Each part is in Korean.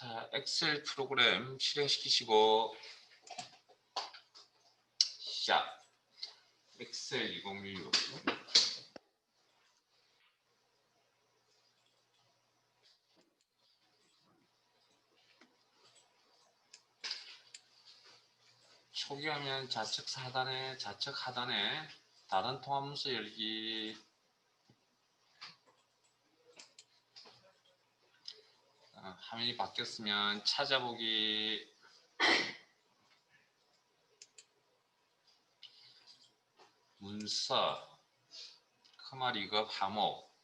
자, 엑셀 프로그램 실행시키시고 시작. 엑셀 2016. 초기화면 좌측 하단에 다른 통합문서 열기. 화면이 바뀌었으면 찾아보기. 문서 커마리급 항목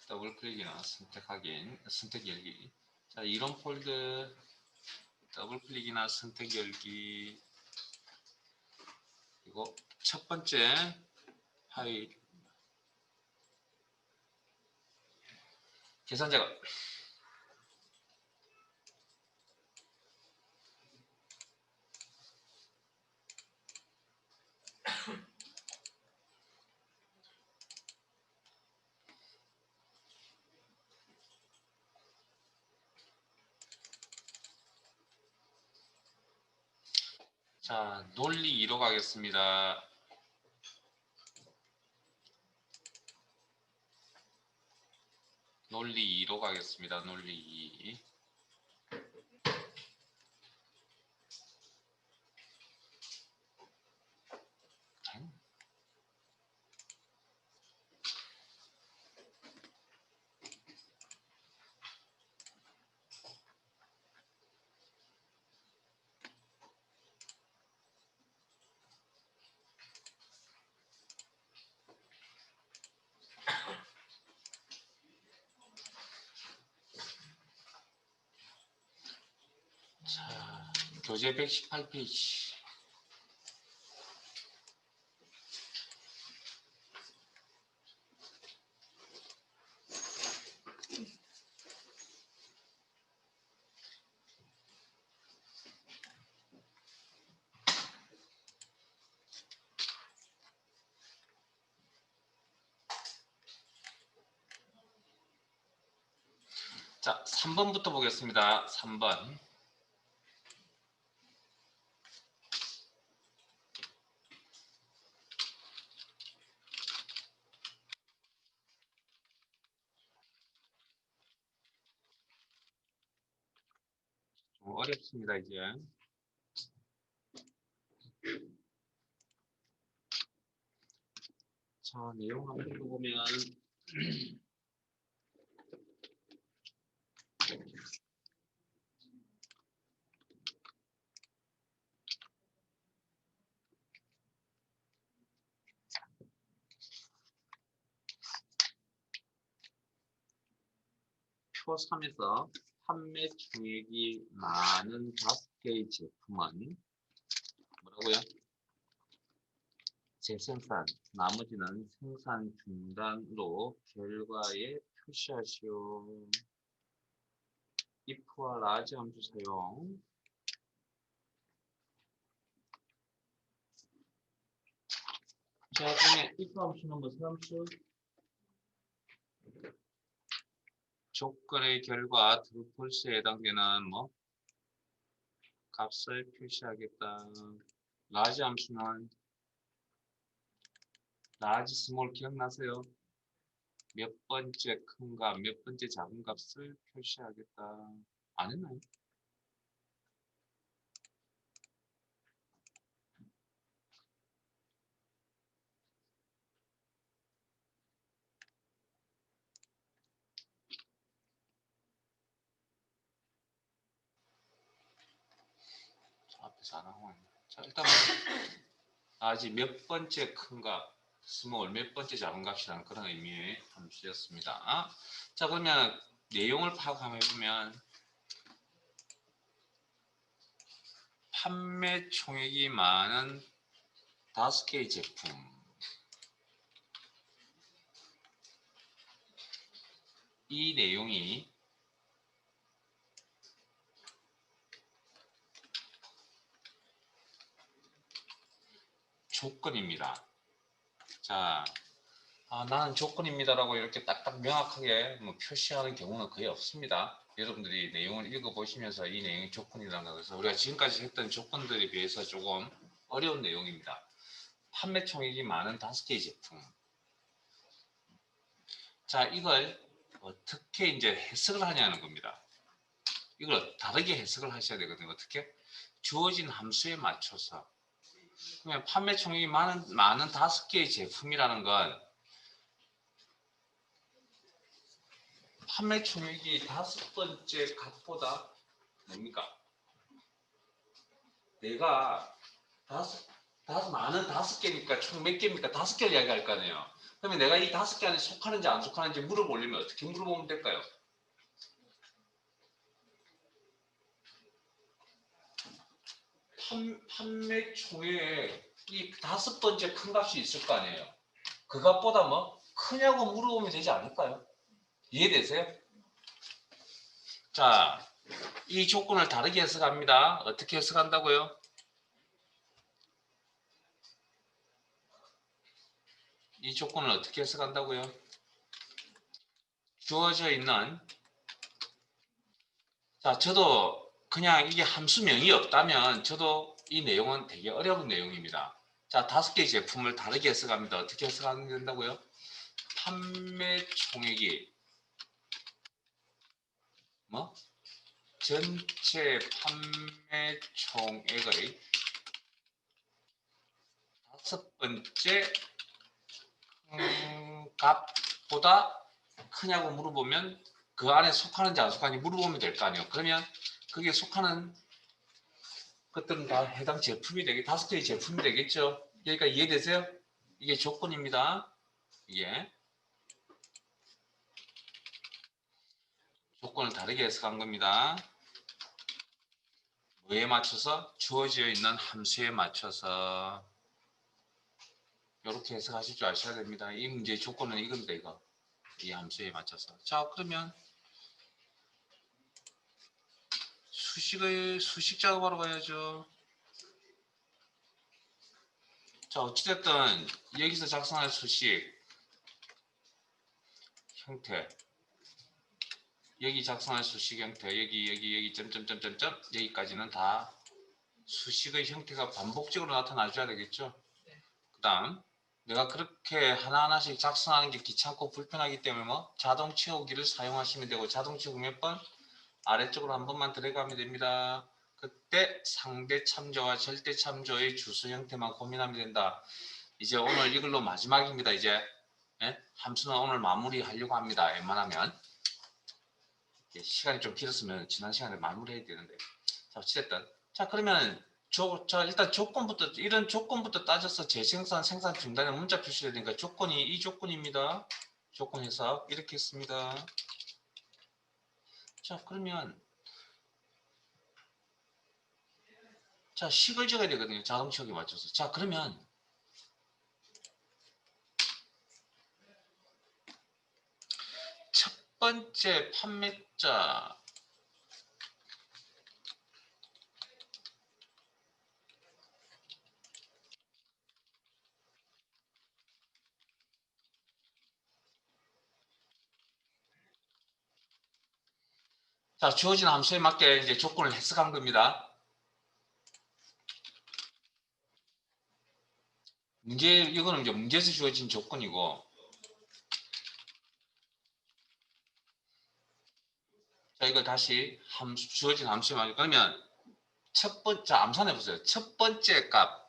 더블 클릭이나 선택 열기. 자, 이런 폴더 더블 클릭이나 선택 열기. 그리고 첫 번째 파일 계산 작업. 자, 논리 2로 가겠습니다. 논리 2로 가겠습니다. 논리 2. 자, 교재 118페이지. 자, 3번부터 보겠습니다. 3번. 좀 어렵습니다, 이제. 자, 내용 한번 보면 표 3에서 판매 총액이 많은 5개의 제품은 뭐라고요? 재생산, 나머지는 생산 중단으로 결과에 표시하시오. if와 large 함수 사용. 자, 그러면 if 함수는 무슨 함수? 조건의 결과 true, false에 해당되는 뭐 값을 표시하겠다. large 함수는 large, small 기억나세요? 몇 번째 큰 값, 몇 번째 작은 값을 표시하겠다. 안 했나요? 저 앞에서 안 하고 있네. 자, 일단 아직 몇 번째 큰 값, 스몰, 몇 번째 작은 값이라는 그런 의미의 함수였습니다. 자, 그러면 내용을 파악하면 해보면 판매 총액이 많은 5개의 제품. 이 내용이 조건입니다. 자, 나는 조건입니다라고 이렇게 딱딱 명확하게 뭐 표시하는 경우는 거의 없습니다. 여러분들이 내용을 읽어보시면서 이 내용이 조건이라는 것은 우리가 지금까지 했던 조건들에 비해서 조금 어려운 내용입니다. 판매 총액이 많은 5개의 제품. 자, 이걸 어떻게 이제 해석을 하냐는 겁니다. 이걸 다르게 해석을 하셔야 되거든요. 어떻게? 주어진 함수에 맞춰서. 그러면 판매 총액이 많은 5개의 제품이라는 건 판매 총액이 5번째 값보다 뭡니까? 내가 많은 5개니까 총 몇 개입니까? 5개를 이야기할 거 아니에요. 그러면 내가 이 5개 안에 속하는지 안 속하는지 물어보려면 어떻게 물어보면 될까요? 판매 총액 이 5번째 큰 값이 있을 거 아니에요. 그 값보다 뭐 크냐고 물어보면 되지 않을까요? 이해되세요? 자, 이 조건을 다르게 해석합니다. 어떻게 해석한다고요? 이 조건을 어떻게 해석한다고요? 주어져 있는 자, 저도 그냥 이게 함수명이 없다면 저도 이 내용은 되게 어려운 내용입니다. 자, 5개의 제품을 다르게 해석합니다. 어떻게 해석하면 된다고요? 판매 총액이 뭐? 전체 판매 총액의 5번째 값보다 크냐고 물어보면 그 안에 속하는지 안 속하는지 물어보면 될 거 아니에요. 그러면 그게 속하는 것들은 다 해당 제품이 되게 5개의 제품이 되겠죠. 그러니까 이해되세요? 이게 조건입니다. 이게 조건을 다르게 해석한 겁니다. 뭐에 맞춰서? 주어져 있는 함수에 맞춰서 이렇게 해석하실 줄 아셔야 됩니다. 이 문제의 조건은 이겁니다. 이거. 이 함수에 맞춰서. 자, 그러면 수식 작업하러 가야죠. 자, 어찌됐든 여기서 작성할 수식 형태, 여기 작성할 수식 형태, 여기 점점점점점 여기까지는 다 수식의 형태가 반복적으로 나타나줘야 되겠죠. 그 다음 내가 그렇게 하나하나씩 작성하는 게 귀찮고 불편하기 때문에 뭐 자동 채우기를 사용하시면 되고, 자동 채우기 몇 번? 아래쪽으로 한 번만 들어가면 됩니다. 그때 상대 참조와 절대 참조의 주수 형태만 고민하면 된다. 이제 오늘 이걸로 마지막입니다. 이제 함수는 오늘 마무리하려고 합니다. 웬만하면 시간이 좀 길었으면 지난 시간에 마무리해야 되는데. 자, 어찌됐든 자, 그러면 자, 일단 조건부터, 이런 조건부터 따져서 재생산 생산 중단에 문자 표시해야 되니까 조건이 이 조건입니다. 조건 해석 이렇게 했습니다. 자, 그러면 자, 식을 적어야 되거든요. 자동 채우기에 맞춰서. 자, 그러면 첫 번째 판매자 자, 주어진 함수에 맞게 이제 조건을 해석한 겁니다. 이거는 이제 문제에서 주어진 조건이고, 자, 이걸 다시 주어진 함수에 맞게, 그러면 첫 번째, 암산해 보세요. 첫 번째 값.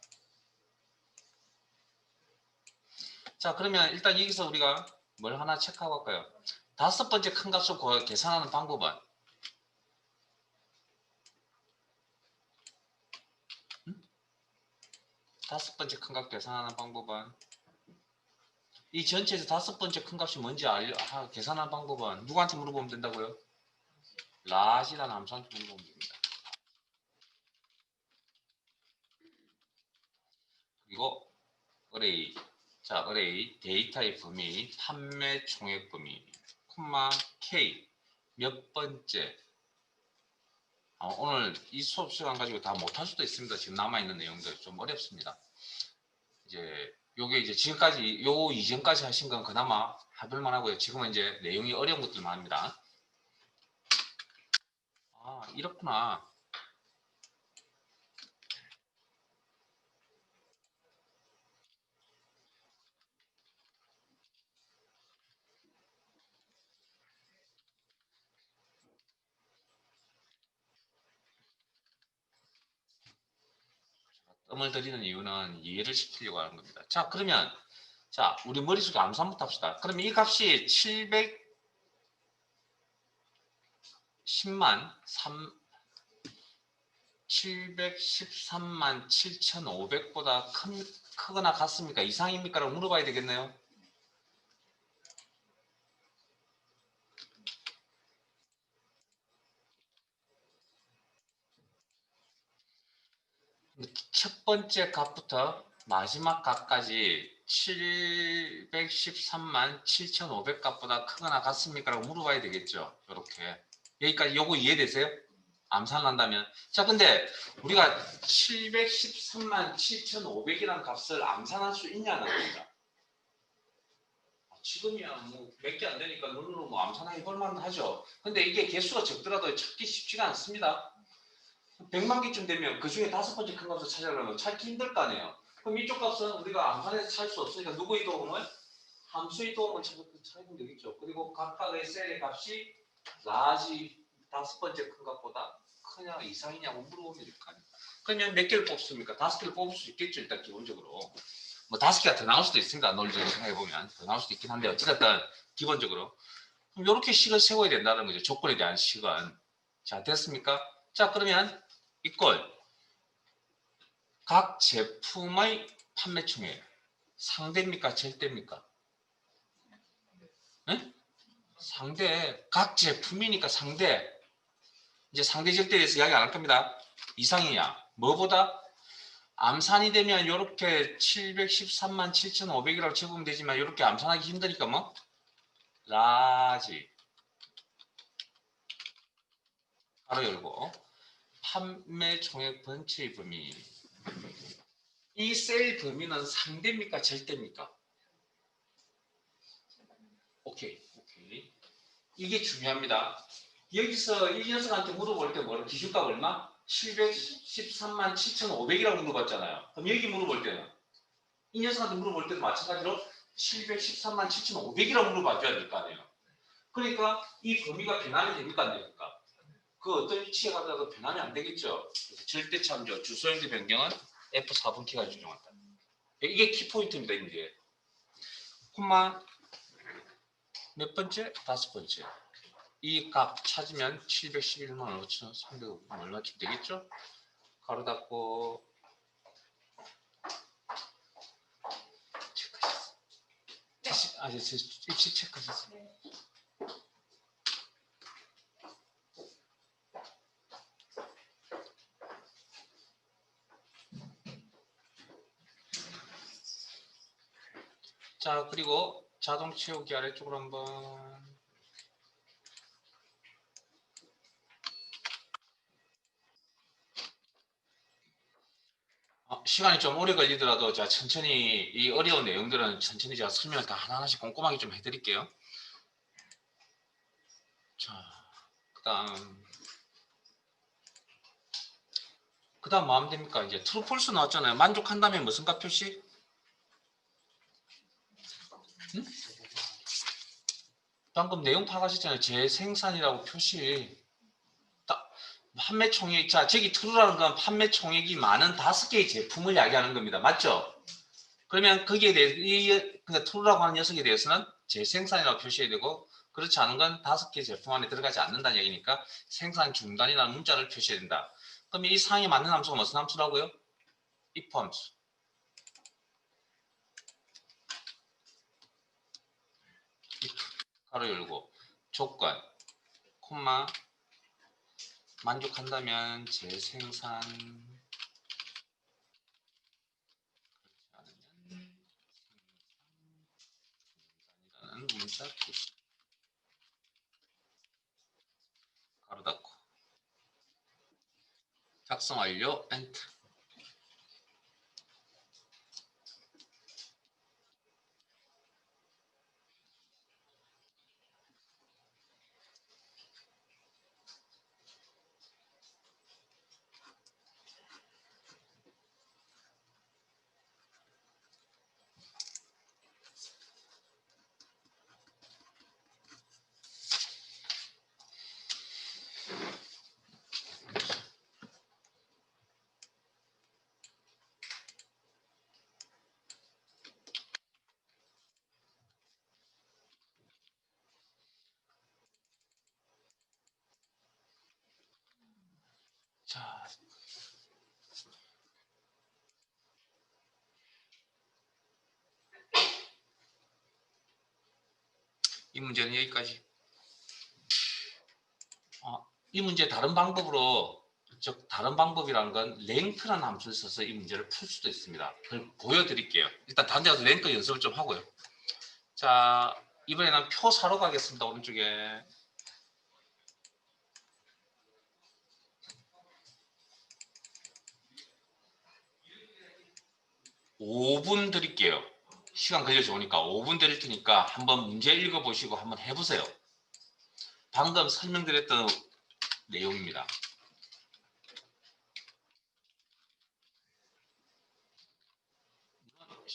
자, 그러면 일단 여기서 우리가 뭘 하나 체크하고 갈까요? 5번째 큰 값을 계산하는 방법은 음? 5번째 큰 값 계산하는 방법은 이 전체에서 5번째 큰 값이 뭔지 계산하는 방법은 누구한테 물어보면 된다고요? 라지라는 함수한테 물어보면 됩니다. 그리고 어레이, 자, 어레이 데이터의 범위, 판매 총액 범위, 콤마 K 몇 번째. 오늘 이 수업 시간 가지고 다 못할 수도 있습니다. 지금 남아있는 내용들 좀 어렵습니다. 이제 요게 이제 지금까지 요 이전까지 하신 건 그나마 해볼만 하고요. 지금은 이제 내용이 어려운 것들만 합니다. 아, 이렇구나. 뜸을 들이는 이유는 이해를 시키려고 하는 겁니다. 자, 그러면 자, 우리 머릿속에 암수 한번 합시다. 그러면 이 값이 710만 3 713만 7,500보다 크거나 같습니까? 이상입니까? 라고 물어봐야 되겠네요. 첫 번째 값부터 마지막 값까지 713만 7,500 값보다 크거나 같습니까? 라고 물어봐야 되겠죠. 이렇게. 여기까지 요거 이해되세요? 암산한다면. 자, 근데 우리가 713만 7,500이라는 값을 암산할 수 있냐는 겁니다. 지금이야 뭐 몇 개 안 되니까 눈으로 뭐 암산하기 볼만 하죠. 근데 이게 개수가 적더라도 찾기 쉽지가 않습니다. 100만 개쯤 되면 그 중에 5번째 큰 값을 찾으려면 찾기 힘들 거 아니에요. 그럼 이쪽 값은 우리가 암산해서 찾을 수 없으니까 누구의 도움을? 함수의 도움을 찾으면 되겠죠. 그리고 각각의 셀의 값이 라지 5번째 큰 값보다 크냐 이상이냐고 물어보면 될 거 아니에요. 그러면 몇 개를 뽑습니까? 5개를 뽑을 수 있겠죠. 일단 기본적으로. 뭐 5개가 더 나올 수도 있습니다. 논리적으로 생각해보면 더 나올 수도 있긴 한데 어찌됐든 기본적으로 그럼 이렇게 식을 세워야 된다는 거죠. 조건에 대한 식은. 자, 됐습니까? 자, 그러면 이걸 각 제품의 판매총액 상대입니까? 절대입니까? 네? 상대. 각 제품이니까 상대. 이제 상대 절대에 대해서 이야기 안 할 겁니다. 이상이냐? 뭐보다? 암산이 되면 이렇게 713만 7,500이라고 적으면 되지만 이렇게 암산하기 힘드니까 뭐? 라지 가로 열고 판매 총액 전체의 범위. 이 셀 범위는 상대입니까? 절대입니까? 오케이. 이게 중요합니다. 여기서 이 녀석한테 물어볼 때 뭐라 기준값 얼마? 713만 7,500이라고 물어봤잖아요. 그럼 여기 물어볼 때는 이 녀석한테 물어볼 때도 마찬가지로 713만 7,500이라고 물어봐줘야 될 거 아니에요. 그러니까 이 범위가 변환이 됩니까? 안 됩니까? 그 어떤 위치에 가더라도 변환이 안 되겠죠. 그래서 절대 참조, 주소형태 변경은 F4번 키가 조정한다. 이게 키포인트입니다. 이제 콤마 몇 번째? 5번째. 이 값 찾으면 711만 5,300 얼마쯤 되겠죠? 가로 닫고 체크하셨어요. 입시 체크하셨어요. 자, 그리고 자동 채우기 아래쪽으로 한번 시간이 좀 오래 걸리더라도 제가 천천히 이 어려운 내용들은 천천히 제가 설명을 다 하나하나씩 꼼꼼하게 좀 해드릴게요. 자, 그다음 뭐 하면 됩니까? 이제 true false 나왔잖아요. 만족한다면 무슨 값 표시? 응? 방금 내용 파악하셨잖아요. 재생산이라고 표시. 판매 총액, 자, 저기 true라는 건 판매 총액이 많은 5개의 제품을 이야기하는 겁니다. 맞죠? 그러면 거기에 대해 그러니까 true라고 하는 녀석에 대해서는 재생산이라고 표시해야 되고 그렇지 않은 건 5개 제품 안에 들어가지 않는다는 얘기니까 생산 중단이라는 문자를 표시해야 된다. 그럼 이 상에 맞는 함수가 무슨 함수라고요? if 함수. if 가로 열고 조건 콤마 만족한다면 재생산 라는 문자 표시 가로 닫고 작성 완료 엔터. 자, 이 문제는 여기까지. 이 문제 다른 방법으로, 즉 다른 방법이란 건 랭크라는 함수를 써서 이 문제를 풀 수도 있습니다. 그걸 보여드릴게요. 일단 다른 데 가서 랭크 연습을 좀 하고요. 자, 이번에는 표 사로 가겠습니다. 오른쪽에 5분 드릴게요. 시간 걸려 좋으니까 5분 드릴 테니까 한번 문제 읽어보시고 한번 해보세요. 방금 설명드렸던 내용입니다.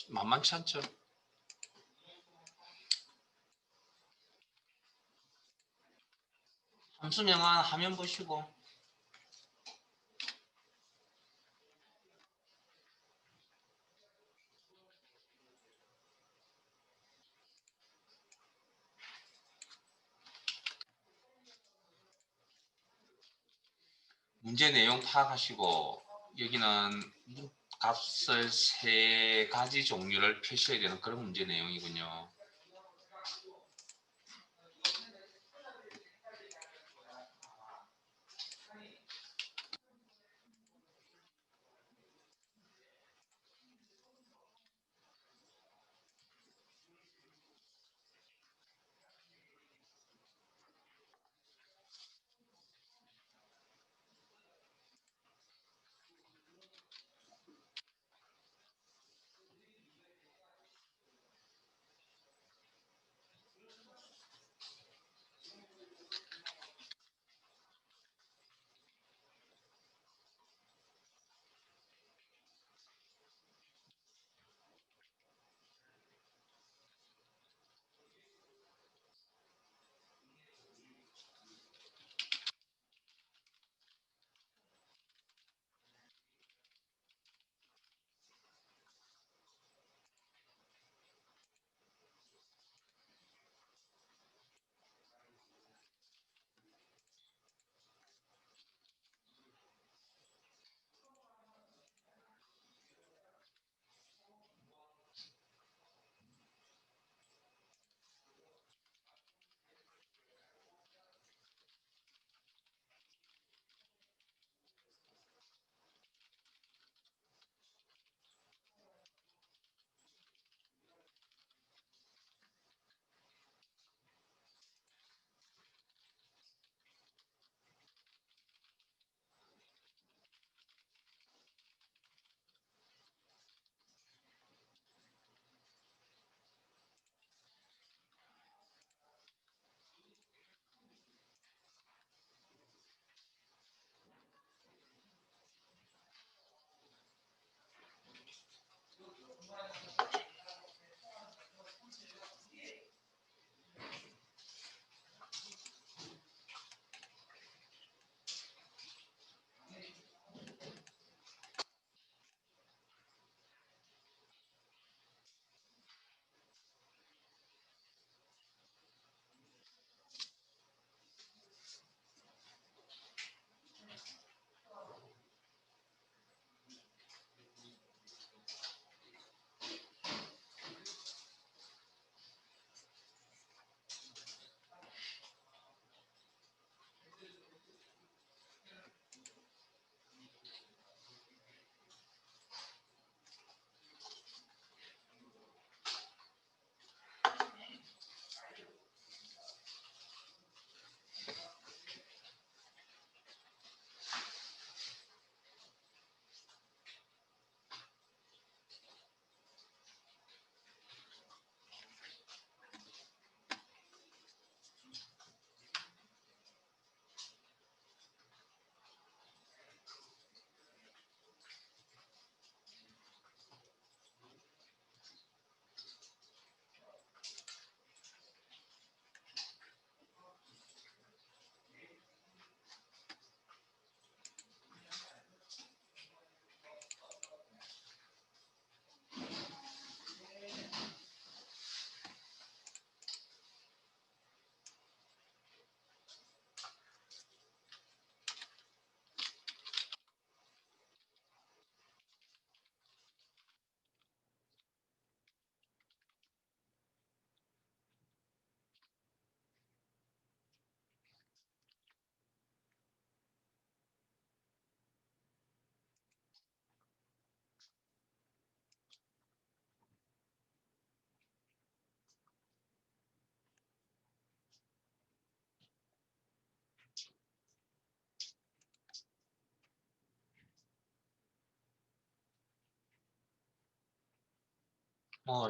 만만치 않죠? 함수명한 화면 보시고 문제 내용 파악하시고 여기는 값을 세 가지 종류를 표시해야 되는 그런 문제 내용이군요.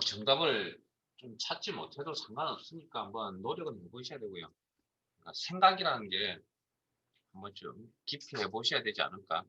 정답을 좀 찾지 못해도 상관없으니까 한번 노력은 해보셔야 되고요. 그러니까 생각이라는 게 한번 좀 깊이 해보셔야 되지 않을까.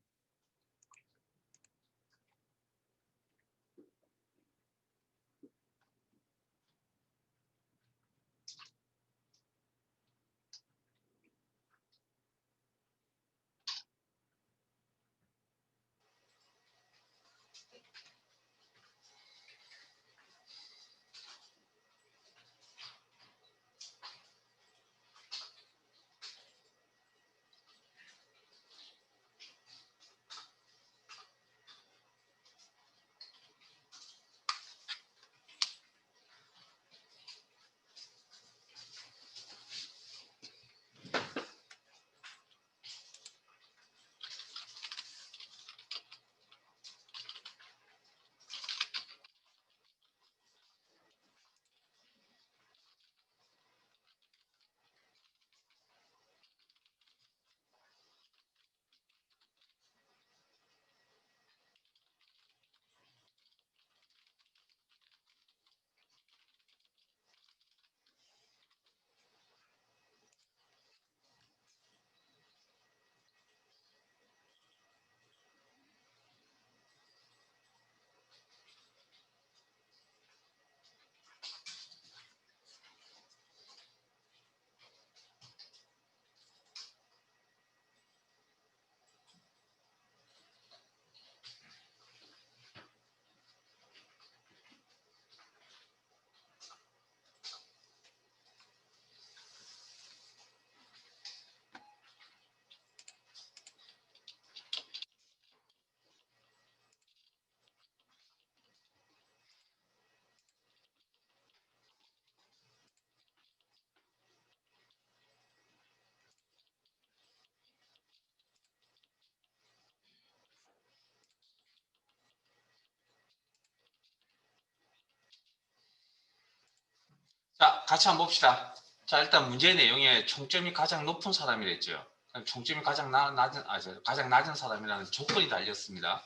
자, 같이 한번 봅시다. 자, 일단 문제 내용에 총점이 가장 높은 사람이랬죠. 총점이 가장 낮은 사람이라는 조건이 달렸습니다.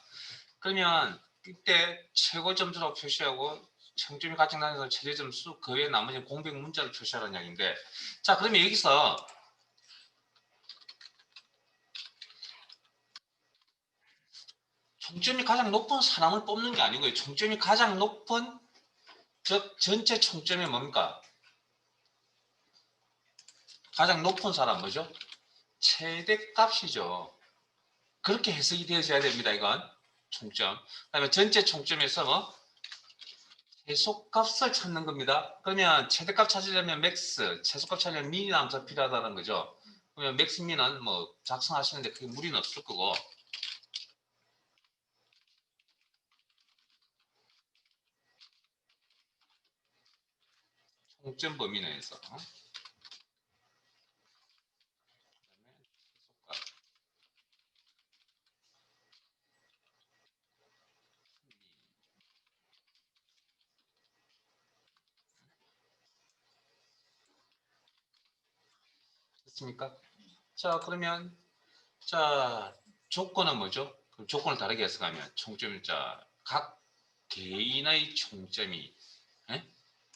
그러면 이때 최고 점수라고 표시하고 총점이 가장 낮은 사람 최대 점수, 그 외에 나머지 공백 문자를 표시하라는 이야기인데, 자, 그러면 여기서 총점이 가장 높은 사람을 뽑는 게 아니고요. 총점이 가장 높은, 즉 전체 총점이 뭡니까? 가장 높은 사람 뭐죠? 최대값이죠. 그렇게 해석이 되어져야 됩니다. 이건 총점. 그다음에 전체 총점에서 뭐 최소값을 찾는 겁니다. 그러면 최대값 찾으려면 맥스, 최소값 찾으려면 민이 함수가 필요하다는 거죠. 그러면 맥스 민은 뭐 작성하시는데 그게 무리는 없을 거고, 총점 범위 내에서 됐습니까? 자, 그러면 자, 조건은 뭐죠? 그럼 조건을 다르게 해석하면 총점이 각 개인의 총점이, 에?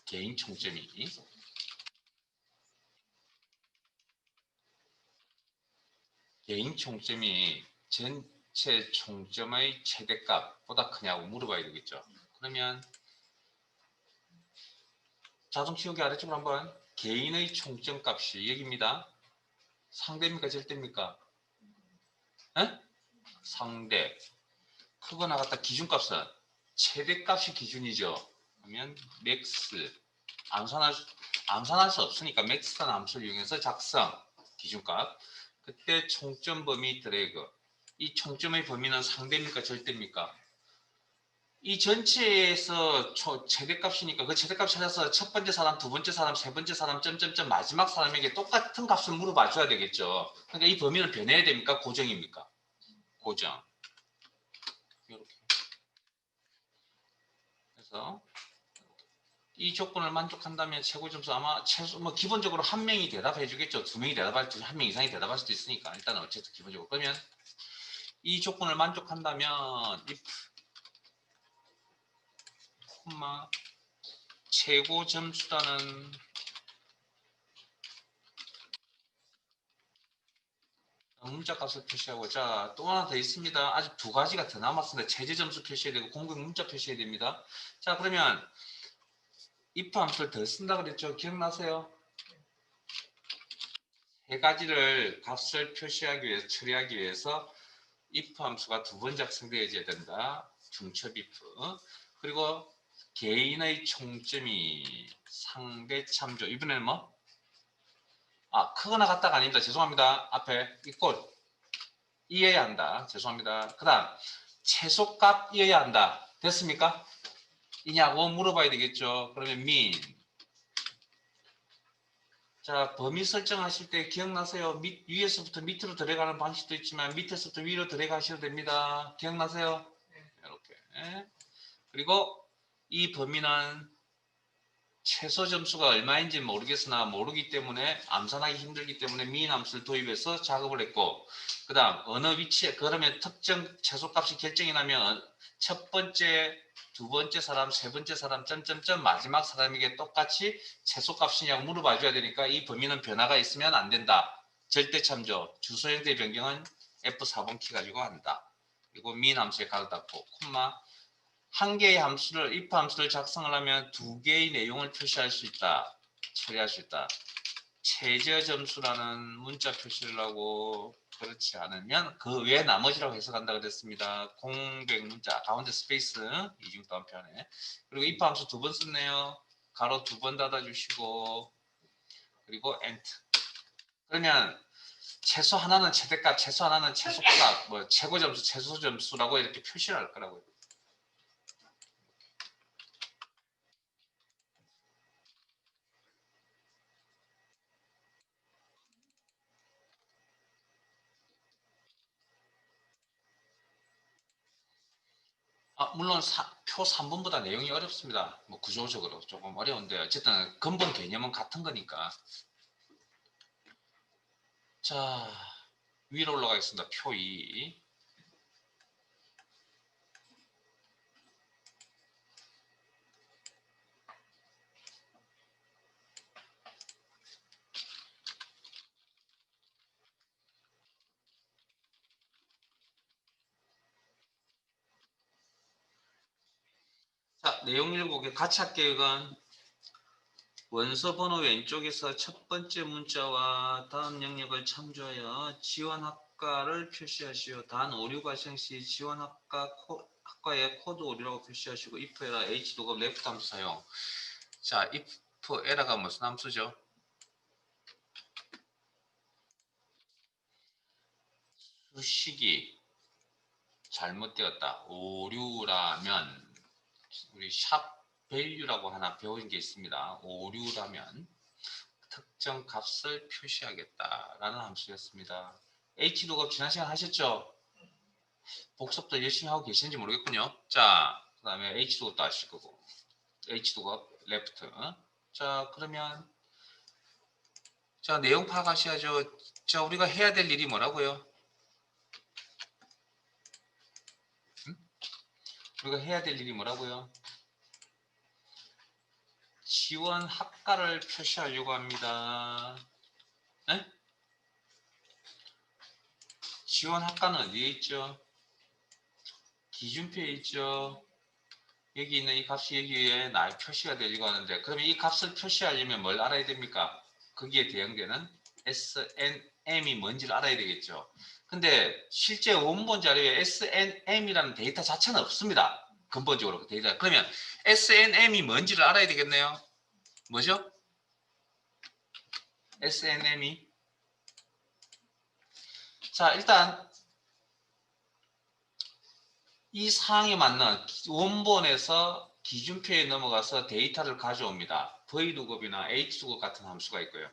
개인 총점이 전체 총점의 최대값보다 크냐고 물어봐야 되겠죠. 그러면 자동 치우기 아래쪽으로 한번 개인의 총점값이 여기입니다. 상대입니까? 절대입니까? 에? 상대. 크거나 같다 기준값은 최대값이 기준이죠. 그러면 맥스. 암산할 수 없으니까 맥스라는 함수를 이용해서 작성 기준값. 그때 총점 범위 드래그. 이 총점의 범위는 상대입니까? 절대입니까? 이 전체에서 최대값이니까 그 최대값 찾아서 첫 번째 사람, 두 번째 사람, 세 번째 사람, 점점점 마지막 사람에게 똑같은 값을 물어봐 줘야 되겠죠. 그러니까 이 범위는 변해야 됩니까? 고정입니까? 고정. 이렇게. 그래서 이 조건을 만족한다면 최고 점수 아마 최소 뭐 기본적으로 한 명이 대답해 주겠죠. 두 명이 대답할지 한 명 이상이 대답할 수도 있으니까 일단 어쨌든 기본적으로 그러면 이 조건을 만족한다면 if 콤마 최고 점수라는 문자값을 표시하고, 자, 또 하나 더 있습니다. 아직 두 가지가 더 남았습니다. 최저 점수 표시해야 되고 공백 문자 표시해야 됩니다. 자, 그러면 if 함수를 더 쓴다 그랬죠? 기억나세요? 세 가지를 값을 표시하기 위해서, 처리하기 위해서 if 함수가 두 번 작성되어야 된다. 중첩 if. 그리고 개인의 총점이 상대 참조. 이번에는 뭐? 크거나 같다가 아닙니다. 죄송합니다. 앞에 이꼴 이어야 한다. 죄송합니다. 그 다음 최소값 이어야 한다. 됐습니까? 이냐고 물어봐야 되겠죠. 그러면 mean. 자, 범위 설정하실 때 기억나세요? 위에서부터 밑으로 들어가는 방식도 있지만 밑에서부터 위로 들어가셔도 됩니다. 기억나세요? 이렇게. 그리고 이 범위는 최소 점수가 얼마인지 모르겠으나 모르기 때문에 암산하기 힘들기 때문에 mean 함수를 도입해서 작업을 했고, 그 다음 어느 위치에, 그러면 특정 최소값이 결정이 나면 첫 번째, 두 번째 사람, 세 번째 사람, 점점점 마지막 사람에게 똑같이 최소값이냐고 물어봐 줘야 되니까 이 범위는 변화가 있으면 안 된다. 절대 참조, 주소 형태 변경은 F4번 키 가지고 한다. 그리고 mean 함수에 가로 닫고 콤마. 한 개의 함수를 if 함수를 작성을 하면 두 개의 내용을 표시할 수 있다. 처리할 수 있다. 최저 점수라는 문자 표시를 하고, 그렇지 않으면 그 외 나머지라고 해석한다 그랬습니다. 공백 문자 가운데 스페이스 이중 따옴표에. 그리고 if 함수 두 번 썼네요. 가로 두 번 닫아주시고, 그리고 end. 그러면 최소 하나는 최대값, 최소 하나는 최소값, 뭐 최고 점수, 최소 점수라고 이렇게 표시를 할 거라고요. 물론 표 3번보다 내용이 어렵습니다. 뭐 구조적으로 조금 어려운데 어쨌든 근본 개념은 같은 거니까. 자, 위로 올라가겠습니다. 표 2. 자, 내용 읽어보게. 같이 할게요. 이건 원서 번호 왼쪽에서 첫 번째 문자와 다음 영역을 참조하여 지원학과를 표시하시오. 단 오류 발생 시 지원학과의 코드 오류라고 표시하시고 if 에라 h도가 left 함수 사용. 자, if 에라가 무슨 함수죠? 수식이 잘못되었다. 오류라면 우리 샵 밸류라고 하나 배운 게 있습니다. 오류라면 특정 값을 표시하겠다라는 함수였습니다. H도급 지난 시간 하셨죠? 복습도 열심히 하고 계시는지 모르겠군요. 자, 그 다음에 H도급도 하실 거고, H도급 레프트. 자, 그러면 자, 내용 파악하셔야죠. 자, 우리가 해야 될 일이 뭐라고요? 우리가 해야 될 일이 뭐라고요? 지원 학과를 표시하려고 합니다. 네? 지원 학과는 어디에 있죠? 기준표에 있죠. 여기 있는 이 값이 여기에 나의 표시가 되려고 하는데, 그러면 이 값을 표시하려면 뭘 알아야 됩니까? 거기에 대응되는 SNM이 뭔지를 알아야 되겠죠. 근데 실제 원본 자료에 SNM이라는 데이터 자체는 없습니다. 근본적으로 그 데이터. 그러면 SNM이 뭔지를 알아야 되겠네요. 뭐죠? SNM이. 자, 일단 이 사항에 맞는 원본에서 기준표에 넘어가서 데이터를 가져옵니다. V도급이나 H도급 같은 함수가 있고요.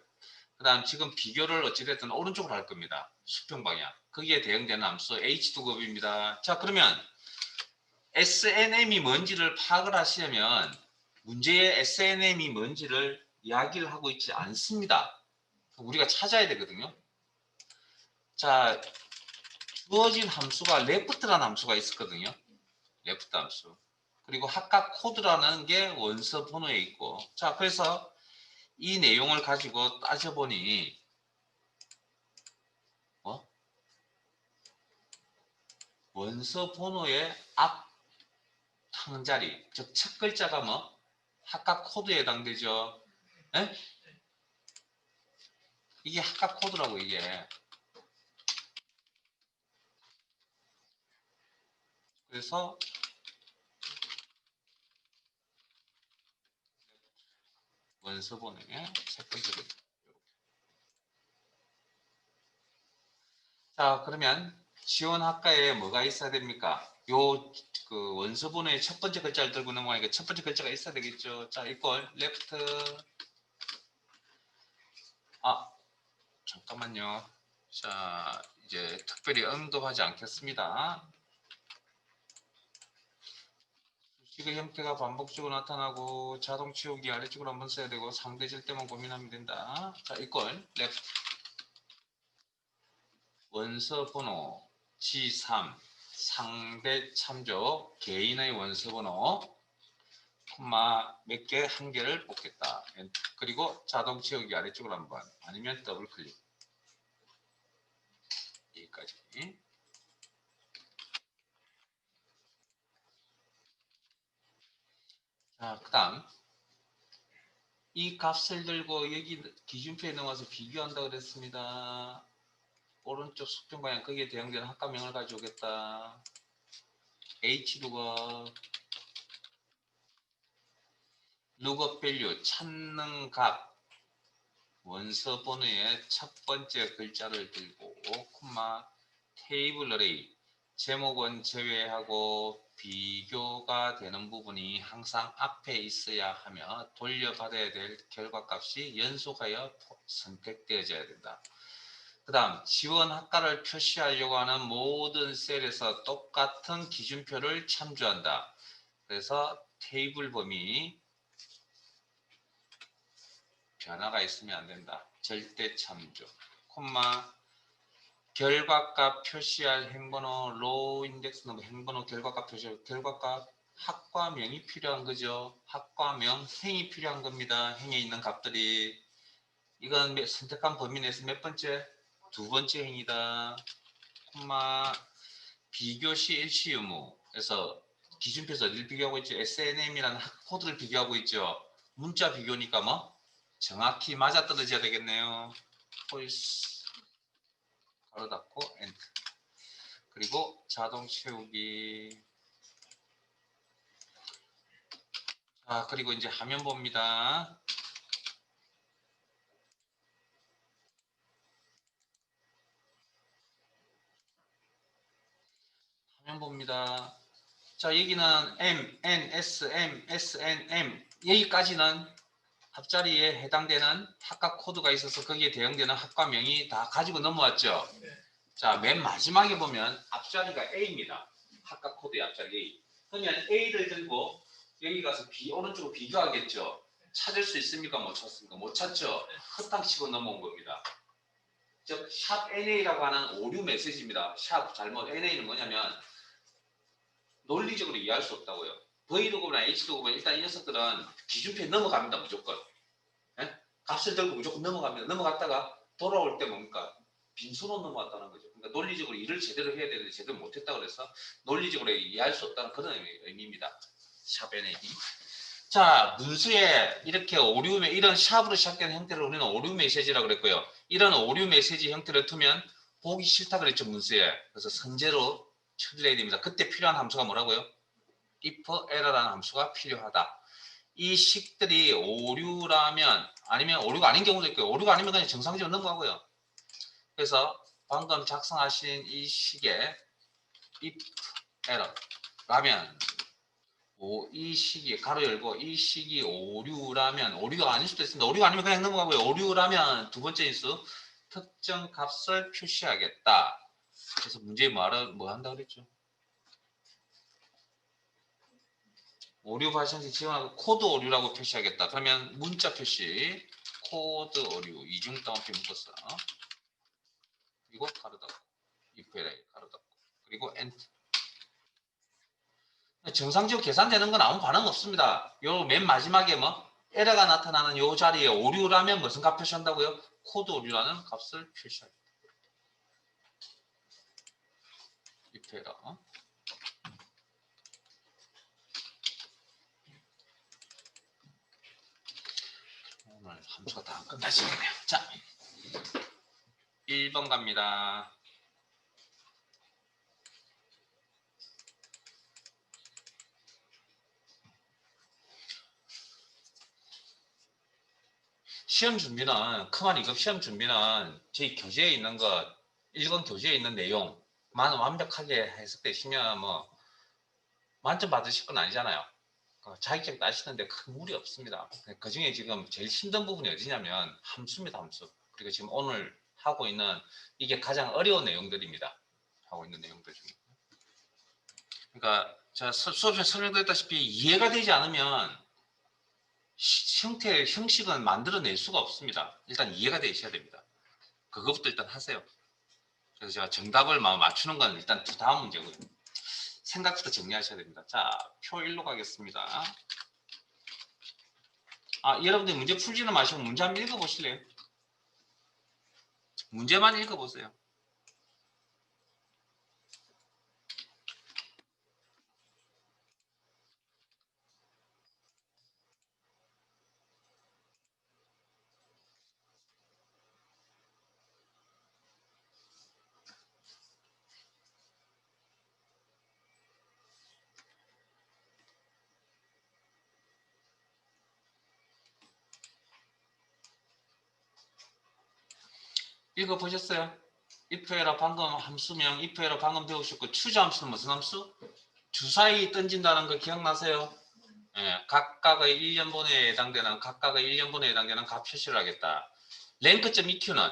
그 다음 지금 비교를 어찌됐든 오른쪽으로 할 겁니다. 수평 방향. 거기에 대응되는 함수 H도급입니다. 자, 그러면 SNM이 뭔지를 파악을 하시려면 문제의 SNM이 뭔지를 이야기를 하고 있지 않습니다. 우리가 찾아야 되거든요. 자, 주어진 함수가 left라는 함수가 있었거든요. 레프트 함수. 그리고 학과 코드라는 게 원서 번호에 있고. 자, 그래서 이 내용을 가지고 따져보니 원서 번호의 앞 한 자리, 즉 첫 글자가 뭐 학과 코드에 해당되죠. 에? 이게 학과 코드라고 이게. 그래서 원서 번호의 첫 번째 글자. 자, 그러면 지원 학과에 뭐가 있어야 됩니까? 요 그 원서 번호의 첫 번째 글자를 들고 넘어가니까 첫 번째 글자가 있어야 되겠죠. 자, 이걸 레프트. 아, 잠깐만요. 자, 이제 특별히 언급하지 않겠습니다. 수식의 형태가 반복적으로 나타나고 자동 치우기 아래쪽으로 한번 써야 되고 상대질 때만 고민하면 된다. 자, 이걸 레프트. 원서 번호 G3 상대 참조 개인의 원서 번호 콤마 몇 개 한 개를 뽑겠다. 그리고 자동 채우기 아래쪽으로 한번 아니면 더블 클릭. 여기까지. 자, 그다음 이 값을 들고 여기 기준표에 넣어서 비교한다 그랬습니다. 오른쪽 속편 방향 거기에 대응되는 학과명을 가져오겠다. hlookup lookup value 찾는 값 원서 번호의 첫 번째 글자를 들고 콤마 테이블 어레이 제목은 제외하고 비교가 되는 부분이 항상 앞에 있어야 하며 돌려받아야 될 결과값이 연속하여 선택되어져야 된다. 그 다음 지원 학과를 표시하려고 하는 모든 셀에서 똑같은 기준표를 참조한다. 그래서 테이블 범위 변화가 있으면 안 된다. 절대 참조. 콤마 결과값 표시할 행번호 로우 인덱스 넘버 행번호 결과값 표시할 결과값 학과명이 필요한 거죠. 학과명 행이 필요한 겁니다. 행에 있는 값들이 이건 선택한 범위 내에서 몇 번째? 두 번째 행이다. 콤마 비교시 일시 의무에서 기준표에서 어디를 비교하고 있죠? SNM이라는 코드를 비교하고 있죠. 문자 비교니까 뭐 정확히 맞아떨어져야 되겠네요. 폴스 가로 닫고 엔터. 그리고 자동 채우기. 자, 그리고 이제 화면 봅니다. 화면 봅니다. 자, 여기는 M, N, S, M, S, N, M 여기까지는 앞자리에 해당되는 학과 코드가 있어서 거기에 대응되는 학과명이 다 가지고 넘어왔죠. 네. 자, 맨 마지막에 보면 앞자리가 A입니다. 학과 코드의 앞자리 A. 그러면 A를 들고 여기 가서 오른쪽으로 비교하겠죠. 찾을 수 있습니까? 못 찾습니까? 못 찾죠. 헛당 치고 넘어온 겁니다. 즉, 샵 NA라고 하는 오류 메시지입니다. 샵 잘못 NA는 뭐냐면 논리적으로 이해할 수 없다고요. V로그나 H로그면 일단 이 녀석들은 기준표에 넘어갑니다. 무조건. 예? 값을 들고 무조건 넘어갑니다. 넘어갔다가 돌아올 때 뭡니까? 빈손으로 넘어갔다는 거죠. 그러니까 논리적으로 일을 제대로 해야 되는데 제대로 못했다고 그래서 논리적으로 이해할 수 없다는 그런 의미입니다. 샵 NA. 자, 문수에 이렇게 오류 이런 샵으로 시작되는 형태를 우리는 오류 메시지라고 그랬고요. 이런 오류 메시지 형태를 두면 보기 싫다 그랬죠, 문수에. 그래서 선제로 처리해야 됩니다. 그때 필요한 함수가 뭐라고요? if error라는 함수가 필요하다. 이 식들이 오류라면 아니면 오류가 아닌 경우도 있고요. 오류가 아니면 그냥 정상적으로 넘어가고요. 그래서 방금 작성하신 이 식에 if error라면 이 식이 가로 열고 이 식이 오류라면 오류가 아닐 수도 있습니다. 오류가 아니면 그냥 넘어가고요. 오류라면 두 번째 인수 특정 값을 표시하겠다. 그래서 문제에 뭐 한다 그랬죠? 오류 발생 시 지원하고 코드 오류라고 표시하겠다. 그러면 문자 표시 코드 오류 이중 따옴표 묶었어. 그리고 가로 닫고 if 가로 닫고 그리고 엔터. 정상적으로 계산되는 건 아무 반응 없습니다. 요 맨 마지막에 뭐 에러가 나타나는 요 자리에 오류라면 무슨 값 표시한다고요? 코드 오류라는 값을 표시합니다. if 에러. 오늘 함수가 다 끝나시겠네요. 자, 1번 갑니다. 시험 준비는 크만 2급 시험 준비는 저희 교재에 있는 것 1권 교재에 있는 내용만 완벽하게 해석되시면 뭐 만점 받으실 건 아니잖아요. 자격증 따시는데 큰 무리 없습니다. 그 중에 지금 제일 힘든 부분이 어디냐면 함수입니다. 함수. 그리고 지금 오늘 하고 있는 이게 가장 어려운 내용들입니다. 하고 있는 내용들 중에. 그러니까 제가 수업에 설명드렸다시피 이해가 되지 않으면 형식은 만들어낼 수가 없습니다. 일단 이해가 되셔야 됩니다. 그것부터 일단 하세요. 그래서 제가 정답을 맞추는 건 일단 다음 문제고요. 생각부터 정리하셔야 됩니다. 자, 표 1로 가겠습니다. 여러분들 문제 풀지는 마시고 문제 한번 읽어보실래요? 문제만 읽어보세요. 읽어보셨어요? if에러 방금 함수명 if에러 방금 배우셨고 추저 함수는 무슨 함수? 주사위 던진다는 거 기억나세요? 예, 각각의 1년분에 해당되는 각각의 1년분에 해당되는 값 표시를 하겠다. 랭크.eq는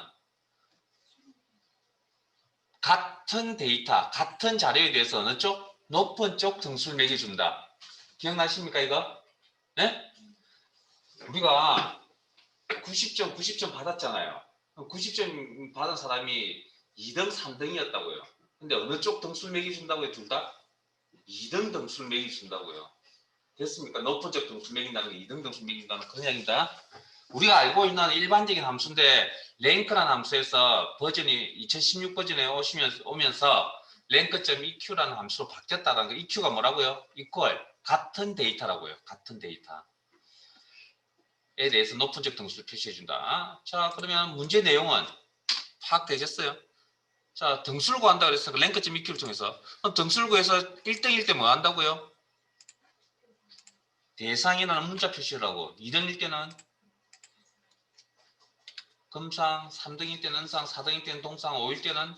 같은 데이터, 같은 자료에 대해서 어느 쪽? 높은 쪽 등수를 매겨준다. 기억나십니까 이거? 네? 우리가 90점 받았잖아요. 90점 받은 사람이 2등, 3등이었다고요. 근데 어느 쪽 등수를 매겨준다고요? 둘 다? 2등 등수를 매겨준다고요. 됐습니까? 높은 쪽 등수를 매긴다는 게 2등 등수를 매긴다는 그런 이야기입니다. 우리가 알고 있는 일반적인 함수인데 랭크라는 함수에서 버전이 2016 버전에 오면서 랭크.eq라는 함수로 바뀌었다는 거. eq가 뭐라고요? equal 같은 데이터라고요. 같은 데이터에 대해서 높은 쪽 등수를 표시해준다. 자, 그러면 문제 내용은 파악되셨어요? 자, 등수를 구한다 그랬으니까 랭크.eq를 통해서 등수를 구해서 1등일 때 뭐 한다고요? 대상이라는 문자 표시를 하고 2등일 때는 금상, 3등일 때는 은상, 4등일 때는 동상, 5일 때는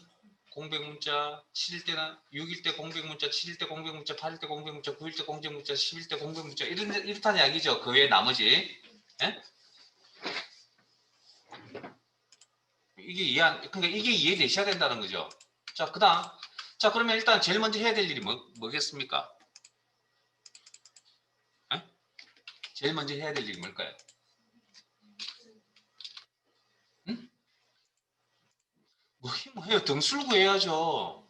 공백문자, 7일 때는 6일 때 공백문자, 7일 때 공백문자, 8일 때 공백문자, 9일 때 공백문자, 10일 때 공백문자 이렇다는 이야기죠. 그 외에 나머지. 예? 그러니까 이게 이해되셔야 된다는 거죠. 자, 그다음. 자, 그러면 일단 제일 먼저 해야 될 일이 뭐겠습니까? 예? 제일 먼저 해야 될 일이 뭘까요? 응? 뭐 해요? 등수를 구해야죠.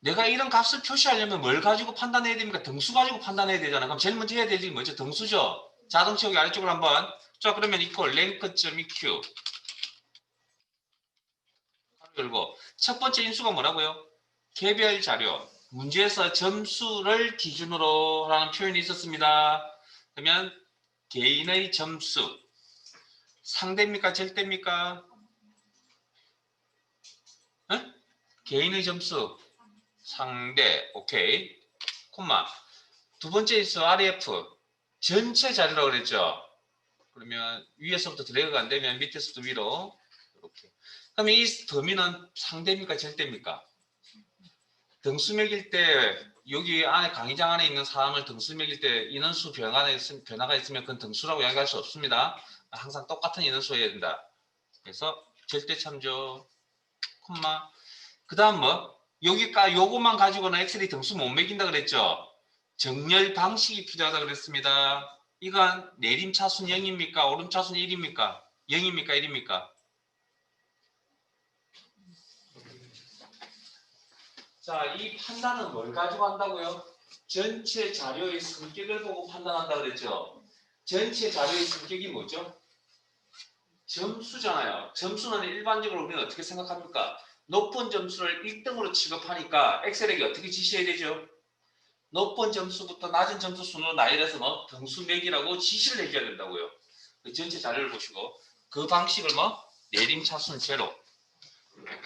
내가 이런 값을 표시하려면 뭘 가지고 판단해야 됩니까? 등수 가지고 판단해야 되잖아. 그럼 제일 먼저 해야 될 일이 뭐죠? 등수죠. 자동 채우기 아래쪽으로 한번. 자, 그러면 equal rank.eq 열고 첫 번째 인수가 뭐라고요? 개별 자료. 문제에서 점수를 기준으로 하는 표현이 있었습니다. 그러면 개인의 점수 상대입니까? 절대입니까? 에? 개인의 점수 상대. 오케이. 콤마. 두 번째 인수 RF 전체 자료라고 그랬죠. 그러면 위에서부터 드래그가 안 되면 밑에서부터 위로 이렇게. 그러면 이 범위는 상대입니까? 절대입니까? 등수 매길 때 여기 안에 강의장 안에 있는 사람을 등수 매길 때 인원수 변화가 있으면 그건 등수라고 이야기할 수 없습니다. 항상 똑같은 인원수여야 된다. 그래서 절대 참조, 콤마. 그 다음 뭐? 요것만 가지고는 엑셀이 등수 못 매긴다 그랬죠? 정렬 방식이 필요하다 그랬습니다. 이건 내림차순 0입니까? 오름차순 1입니까? 0입니까? 1입니까? 자, 이 판단은 뭘 가지고 한다고요? 전체 자료의 성격을 보고 판단한다 그랬죠. 전체 자료의 성격이 뭐죠? 점수잖아요. 점수는 일반적으로 우리는 어떻게 생각합니까? 높은 점수를 1등으로 취급하니까 엑셀에게 어떻게 지시해야 되죠? 높은 점수부터 낮은 점수 순으로 나열해서 뭐 등수 매기라고 지시를 해줘야 된다고요. 그 전체 자료를 보시고 그 방식을 뭐 내림차순 제로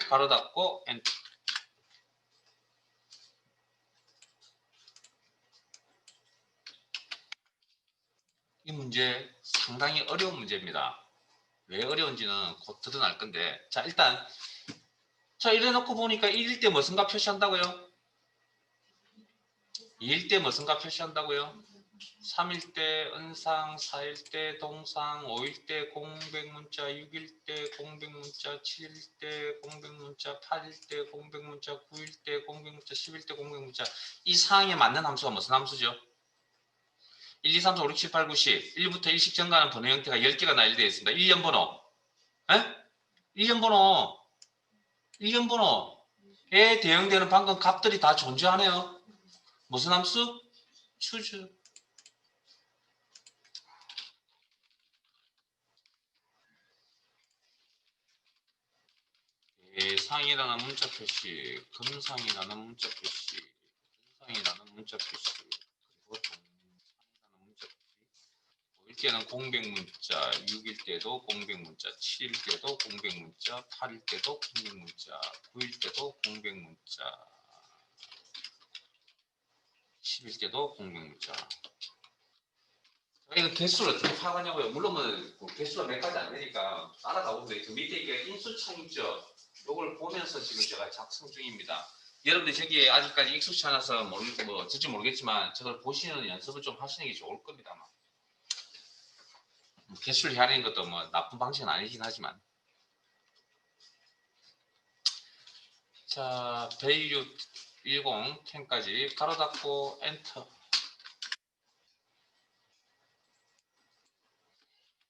가로 닫고 엔터. 이 문제 상당히 어려운 문제입니다. 왜 어려운지는 곧 드러날 건데, 자 일단 자 이래 놓고 보니까 1일 때 무슨가 표시한다고요? 2일 때 무슨가 표시한다고요? 3일 때 은상, 4일 때 동상, 5일 때 공백문자, 6일 때 공백문자, 7일 때 공백문자, 8일 때 공백문자, 9일 때 공백문자, 10일 때 공백문자. 이 상황에 맞는 함수가 무슨 함수죠? 1, 2, 3, 4, 5, 6, 7, 8, 9, 10. 1부터 일씩 증가하는 번호 형태가 10개가 나열되어 있습니다. 1년 번호. 에? 1년 번호. 1년 번호에 대응되는 방금 값들이 다 존재하네요. 무슨 함수? 추즈. 대상이라는 문자 표시, 금상이라는 문자 표시, 금상이라는 문자 표시, 그리고 동상이라는 문자 표시. 5일 때는 공백 문자, 6일 때도 공백 문자, 7일 때도 공백 문자, 8일 때도 공백 문자, 9일 때도 공백 문자, 10일 때도 공백 문자. 이거 개수를 어떻게 파악하냐고요? 물론 뭐 개수가 몇 가지 안 되니까 따라가보면 그 밑에 이게 인수창 있죠? 이걸 보면서 지금 제가 작성 중입니다. 여러분들 저기에 아직까지 익숙치 않아서 뭐 어쩔지 모르겠지만 저걸 보시는 연습을 좀 하시는 게 좋을 겁니다. 개수를 헤아리는 것도 뭐 나쁜 방식은 아니긴 하지만. 자, value 10, 10까지 가로 닫고 엔터.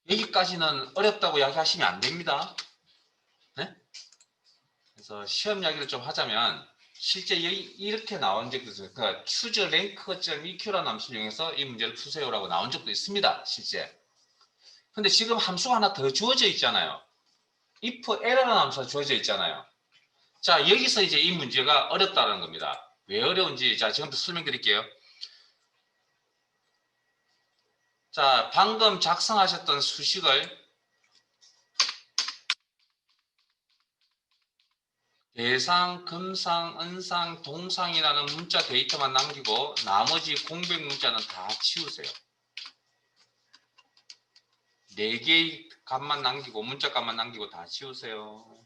여기까지는 어렵다고 이야기하시면 안 됩니다. 네? 그래서 시험 이야기를 좀 하자면 실제 이렇게 나온 적도 있어요. 그러니까 choose-rank.eq라는 함수를 이용해서 이 문제를 푸세요라고 나온 적도 있습니다. 실제. 근데 지금 함수가 하나 더 주어져 있잖아요. if error라는 함수가 주어져 있잖아요. 자, 여기서 이제 이 문제가 어렵다는 겁니다. 왜 어려운지 자 지금부터 설명드릴게요. 자, 방금 작성하셨던 수식을 대상, 금상, 은상, 동상이라는 문자 데이터만 남기고 나머지 공백 문자는 다 치우세요. 4개의 값만 남기고 문자 값만 남기고 다 치우세요.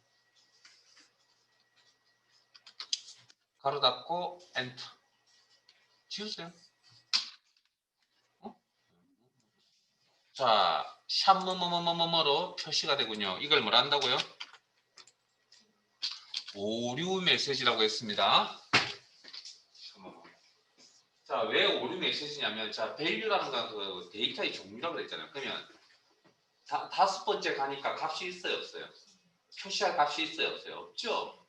가로 닫고 엔터. 치우세요. 어? 자, 샵 뭐뭐뭐뭐뭐로 표시가 되군요. 이걸 뭐라 한다고요? 오류 메시지라고 했습니다. 자, 왜 오류 메시지냐면, 자, value라는 건 그 데이터의 종류라고 그랬잖아요. 그러면 5번째 가니까 값이 있어요, 없어요? 표시할 값이 있어요, 없어요? 없죠.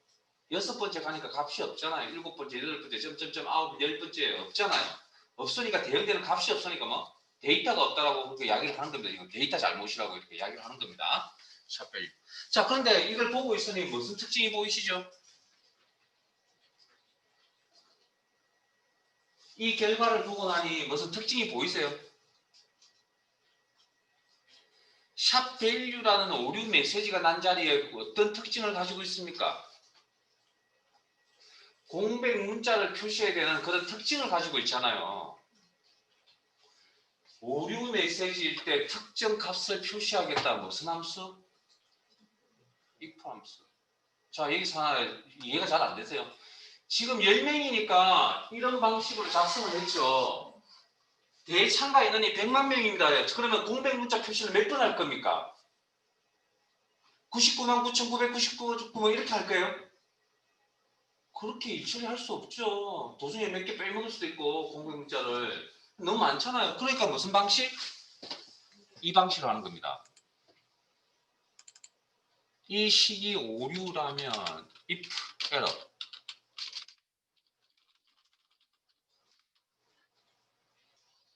6번째 가니까 값이 없잖아요. 7번째, 8번째, 점점점, 9, 10번째 없잖아요. 없으니까 대응되는 값이 없으니까 뭐 데이터가 없다라고 그렇게 이야기를 하는 겁니다. 이거 데이터 잘못이라고 이렇게 이야기를 하는 겁니다. 샵밸류. 자, 그런데 이걸 보고 있으니 무슨 특징이 보이시죠? 이 결과를 보고 나니 무슨 특징이 보이세요? 샵밸류라는 오류 메시지가 난 자리에 어떤 특징을 가지고 있습니까? 공백 문자를 표시해야 되는 그런 특징을 가지고 있잖아요. 오류 메시지일 때 특정 값을 표시하겠다. 무슨 함수? if 함수. 자, 여기서 하나 이해가 잘 안 되세요? 지금 10명이니까 이런 방식으로 작성을 했죠. 대참가 인원이 100만 명입니다. 그러면 공백 문자 표시를 몇 번 할 겁니까? 99만 9,999 뭐 이렇게 할 거예요? 그렇게 일처리 할 수 없죠. 도중에 몇 개 빼먹을 수도 있고 공백 문자를 너무 많잖아요. 그러니까 무슨 방식? 이 방식으로 하는 겁니다. 이 식이 오류라면 if error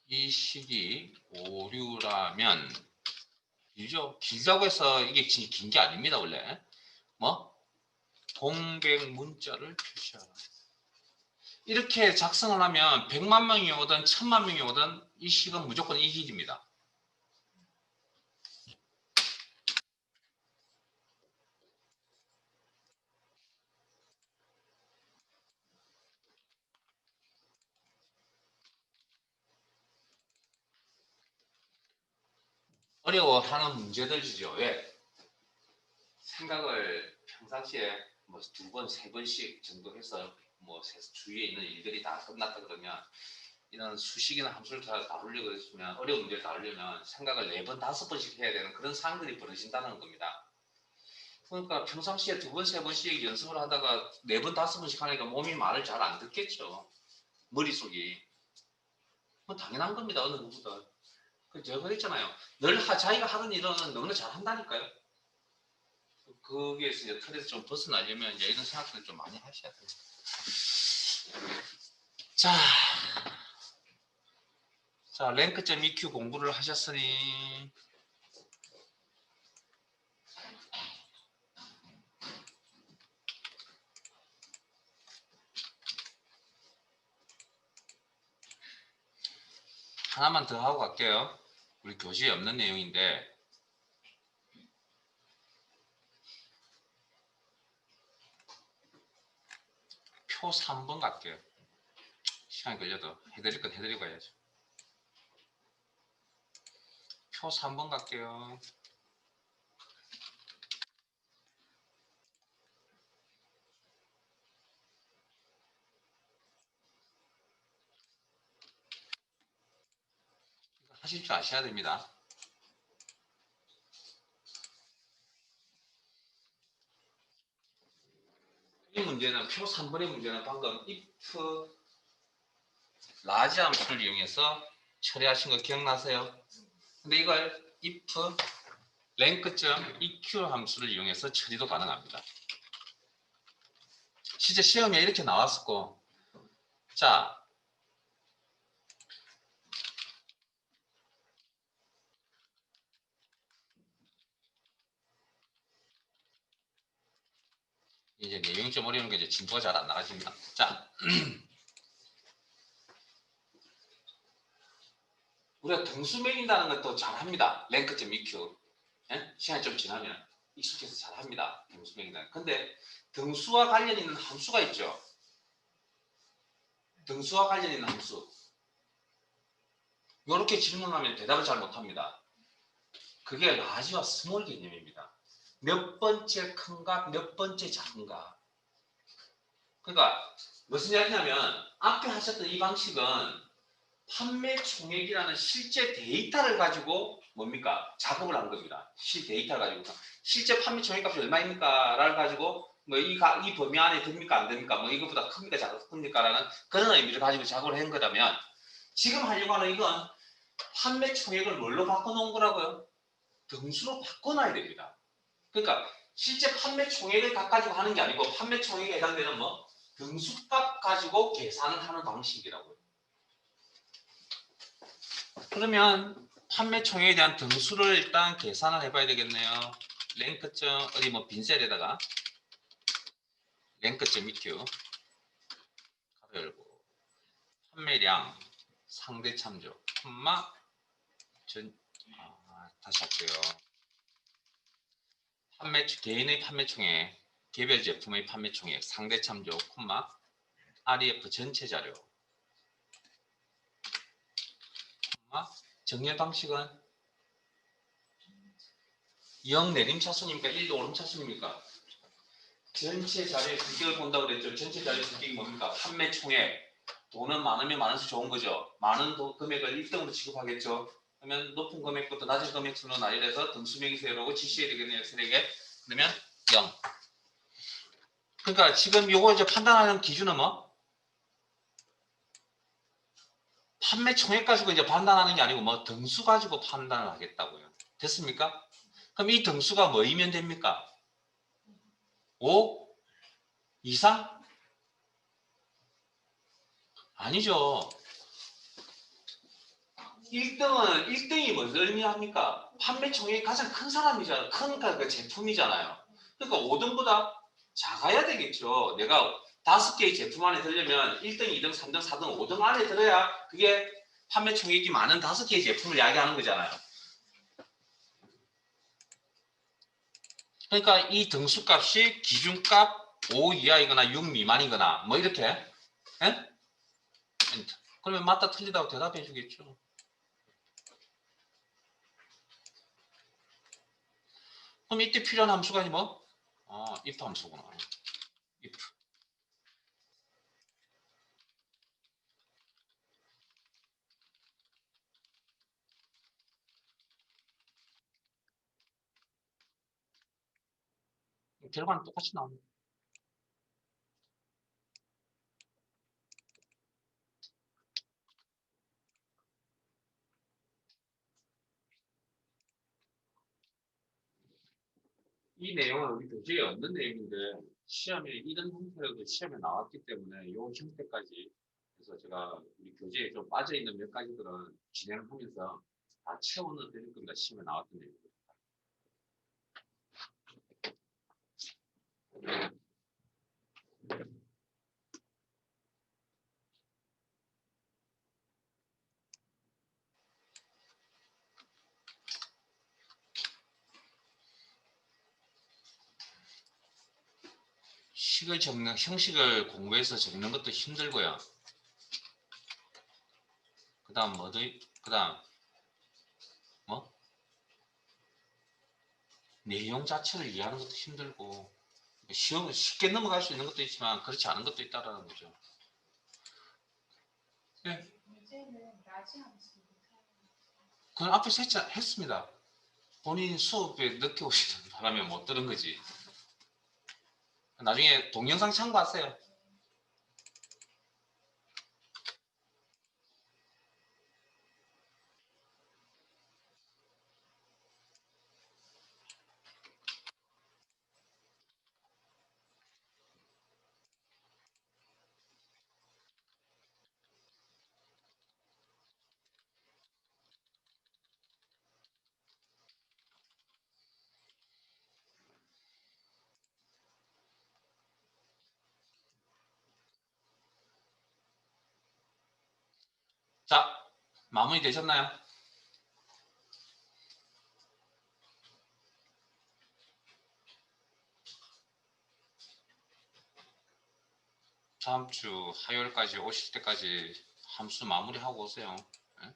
이 식이 오류라면 길죠? 길다고 해서 이게 긴 게 아닙니다. 원래 뭐 공백 문자를 표시하라. 이렇게 작성을 하면 100만 명이 오든 1000만 명이 오든 이 식은 무조건 이 길입니다. 어려워하는 문제들이죠. 왜? 생각을 평상시에 뭐 2번, 3번씩 정도 해서 뭐 주위에 있는 일들이 다 끝났다 그러면 이런 수식이나 함수를 다 다루려고 했으면 어려운 문제를 다루려면 생각을 4번, 5번씩 해야 되는 그런 상황들이 벌어진다는 겁니다. 그러니까 평상시에 2번, 3번씩 연습을 하다가 4번, 5번씩 하니까 몸이 말을 잘 안 듣겠죠. 머릿속이. 뭐 당연한 겁니다. 어느 누구든. 제가 그랬잖아요. 늘 자기가 하는 일은 너무나 잘 한다니까요. 거기에서 이제 틀에서 좀 벗어나려면 이제 이런 생각들 좀 많이 하셔야 돼요. 자, 랭크.eq 공부를 하셨으니 하나만 더 하고 갈게요. 우리 교재에 없는 내용인데 표 3번 갈게요. 시간이 걸려도 해드릴 건 해드리고 가야죠. 표 3번 갈게요. 하실 줄 아셔야 됩니다. 이 문제는 표 3번의 문제는 방금 if 라지 함수를 이용해서 처리하신 거 기억나세요? 근데 이걸 if rank.eq 함수를 이용해서 처리도 가능합니다. 실제 시험에 이렇게 나왔었고, 자, 이제 내용이 좀 어려운 게 이제 진도가 잘 안 나가집니다. 자, 우리가 등수 매긴다는 것도 잘 합니다. rank.eq. 예? 시간이 좀 지나면 익숙해서 잘 합니다. 등수 매긴다는. 근데 등수와 관련 있는 함수가 있죠. 등수와 관련 있는 함수. 이렇게 질문하면 대답을 잘 못합니다. 그게 라지와 스몰 개념입니다. 몇 번째 큰가, 몇 번째 작은가. 그러니까 무슨 이야기냐면 앞에 하셨던 이 방식은 판매 총액이라는 실제 데이터를 가지고 뭡니까? 작업을 한 겁니다. 데이터를 가지고 실제 판매 총액값이 얼마입니까? 라를 가지고 뭐 이 범위 안에 듭니까? 안 됩니까? 뭐 이것보다 큽니까? 작습니까? 라는 그런 의미를 가지고 작업을 한 거라면 지금 하려고 하는 이건 판매 총액을 뭘로 바꿔놓은 거라고요? 등수로 바꿔놔야 됩니다. 그러니까 실제 판매 총액을 가지고 하는 게 아니고 판매 총액에 해당되는 뭐 등수값 가지고 계산을 하는 방식이라고요. 그러면 판매 총액에 대한 등수를 일단 계산을 해봐야 되겠네요. 랭크점 어디 뭐 빈셀에다가 랭크점.eq 가로 열고 판매량 상대 참조 콤마 다시 할게요. 개인의 판매 총액 개별 제품의 판매 총액 상대 참조 콤마 REF 전체 자료 콤마 정렬 방식은 0 내림차순입니까? 1 오름차순입니까? 전체 자료의 성격을 본다고 그랬죠. 전체 자료의 성격이 뭡니까? 판매 총액. 돈은 많으면 많을수록 좋은 거죠. 많은 금액을 1등으로 취급하겠죠. 그러면 높은 금액부터 낮은 금액 순으로 나열해서 등수명이 세로고 지시해야 되겠네요. 세력에. 그러면 0. 그러니까 지금 요거 이제 판단하는 기준은 뭐? 판매 총액 가지고 이제 판단하는 게 아니고 뭐 등수 가지고 판단을 하겠다고요. 됐습니까? 그럼 이 등수가 뭐이면 됩니까? 5 이상? 아니죠. 1등이 뭔 의미합니까? 판매 총액이 가장 큰 사람이잖아요. 그 제품이잖아요. 그러니까 5등보다 작아야 되겠죠. 내가 5개의 제품 안에 들려면 1등, 2등, 3등, 4등, 5등 안에 들어야 그게 판매 총액이 많은 5개의 제품을 이야기하는 거잖아요. 그러니까 이 등수값이 기준값 5 이하이거나 6 미만이거나 뭐 이렇게 예? 그러면 맞다 틀리다고 대답해 주겠죠. 그럼 이때 필요한 함수가 뭐? if 함수구나. if. 결과는 똑같이 나옵니다. 이 내용은 우리 교재에 없는 내용인데 시험에 이런 형태로도 시험에 나왔기 때문에 이 형태까지 그래서 제가 우리 교재에 좀 빠져있는 몇 가지들은 진행하면서 다 채워넣어 드릴 겁니다. 시험에 나왔던 내용. 식을 적는 형식을 공부해서 적는 것도 힘들고요. 그 다음 그 다음 뭐? 내용 자체를 이해하는 것도 힘들고 시험을 쉽게 넘어갈 수 있는 것도 있지만 그렇지 않은 것도 있다라는 거죠. 네. 그건 앞에서 했습니다. 본인 수업에 늦게 오시는 바람에 못 들은 거지. 나중에 동영상 참고하세요. 자, 마무리 되셨나요? 다음 주 화요일까지 오실 때까지 함수 마무리하고 오세요. 네?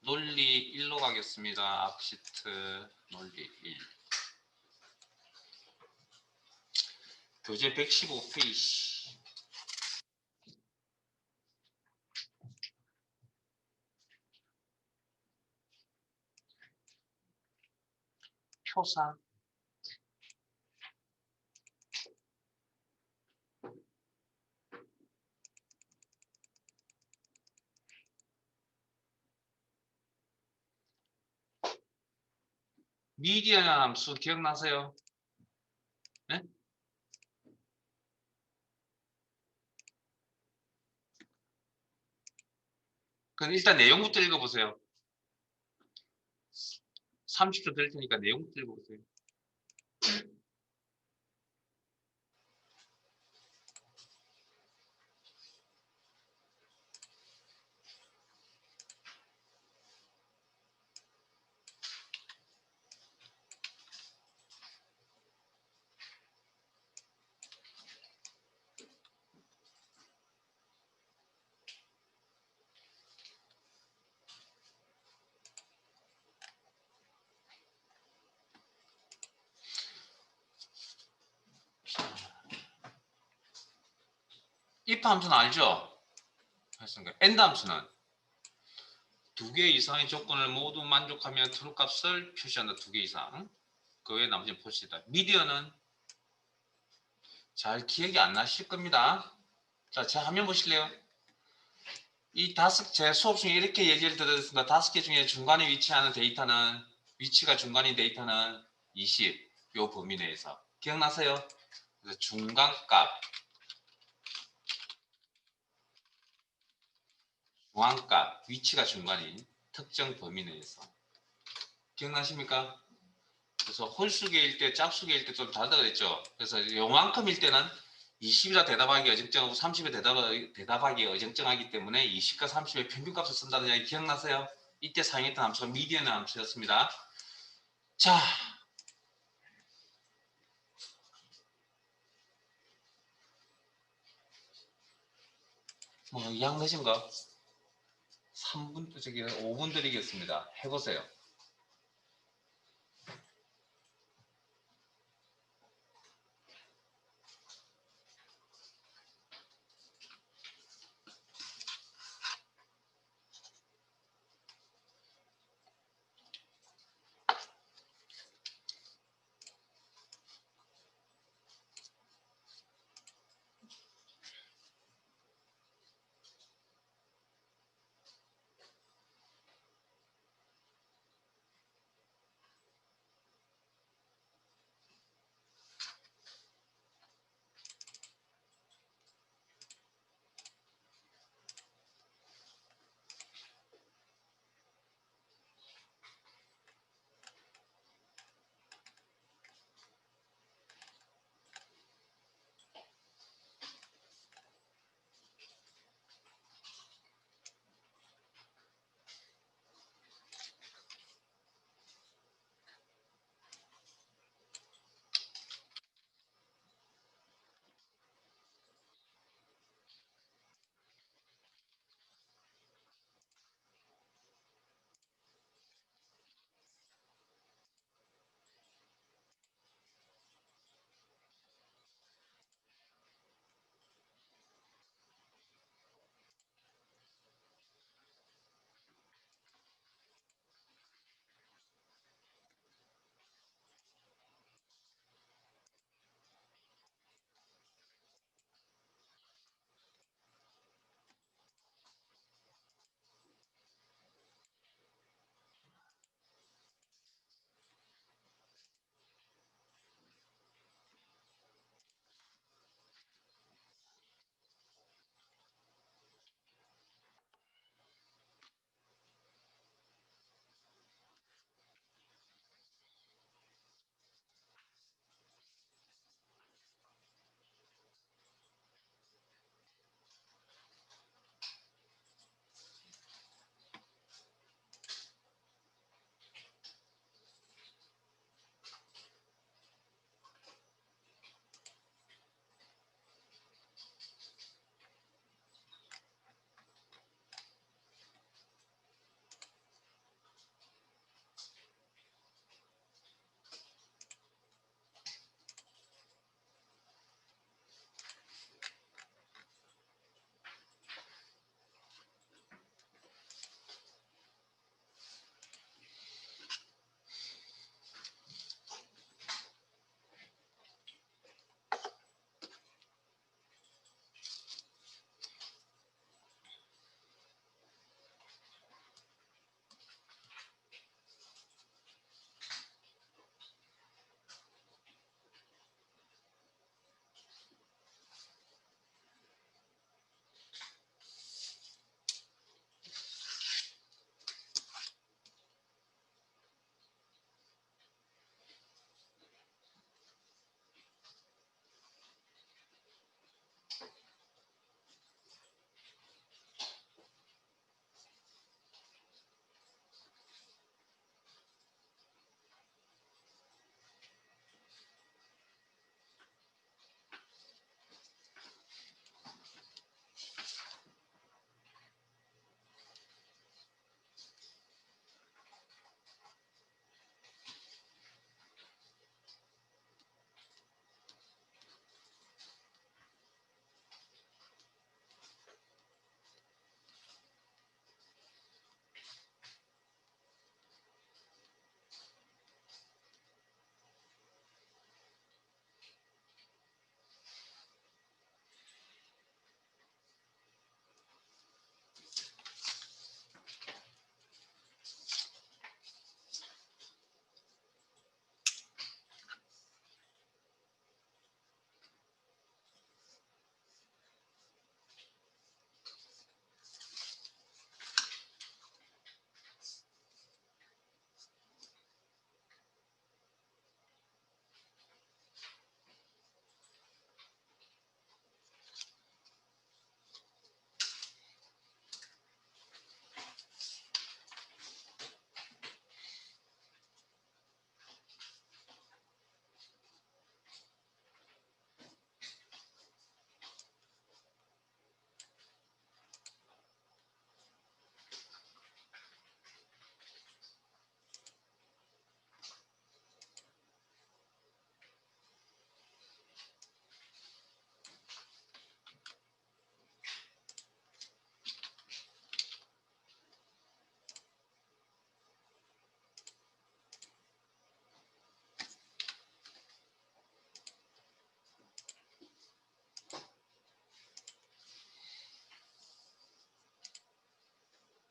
논리 1로 가겠습니다. 앞시트 논리 1. 교재 115페이지. 표사. 미디어는 함수 기억나세요? 네? 그럼 일단 내용부터 읽어보세요. 30초 드릴 테니까 내용부터 읽어보세요. if 함수는 알죠? and 함수는 두 개 이상의 조건을 모두 만족하면 true 값을 표시한다. 두 개 이상. 그 외에 나머지는 포시다. 미디어는 잘 기억이 안 나실 겁니다. 자, 제 화면 보실래요? 이 제 수업 중에 이렇게 얘기를 드렸습니다. 5개 중에 중간에 위치하는 데이터는 위치가 중간인 데이터는 20. 요 범위 내에서. 기억나세요? 그래서 중간값 정한값, 위치가 중간인 특정 범위 내에서. 기억나십니까? 그래서 홀수계일 때, 짝수계일 때 좀 다르다 그랬죠. 그래서 요만큼일 때는 20이라 대답하기 어정쩡하고 30에 대답하기 어정쩡하기 때문에 20과 30의 평균값을 쓴다는 이야기 기억나세요? 이때 사용했던 함수가 미디언 함수였습니다. 자, 뭐 이해한 것인가? 3분, 저기 5분 드리겠습니다. 해보세요.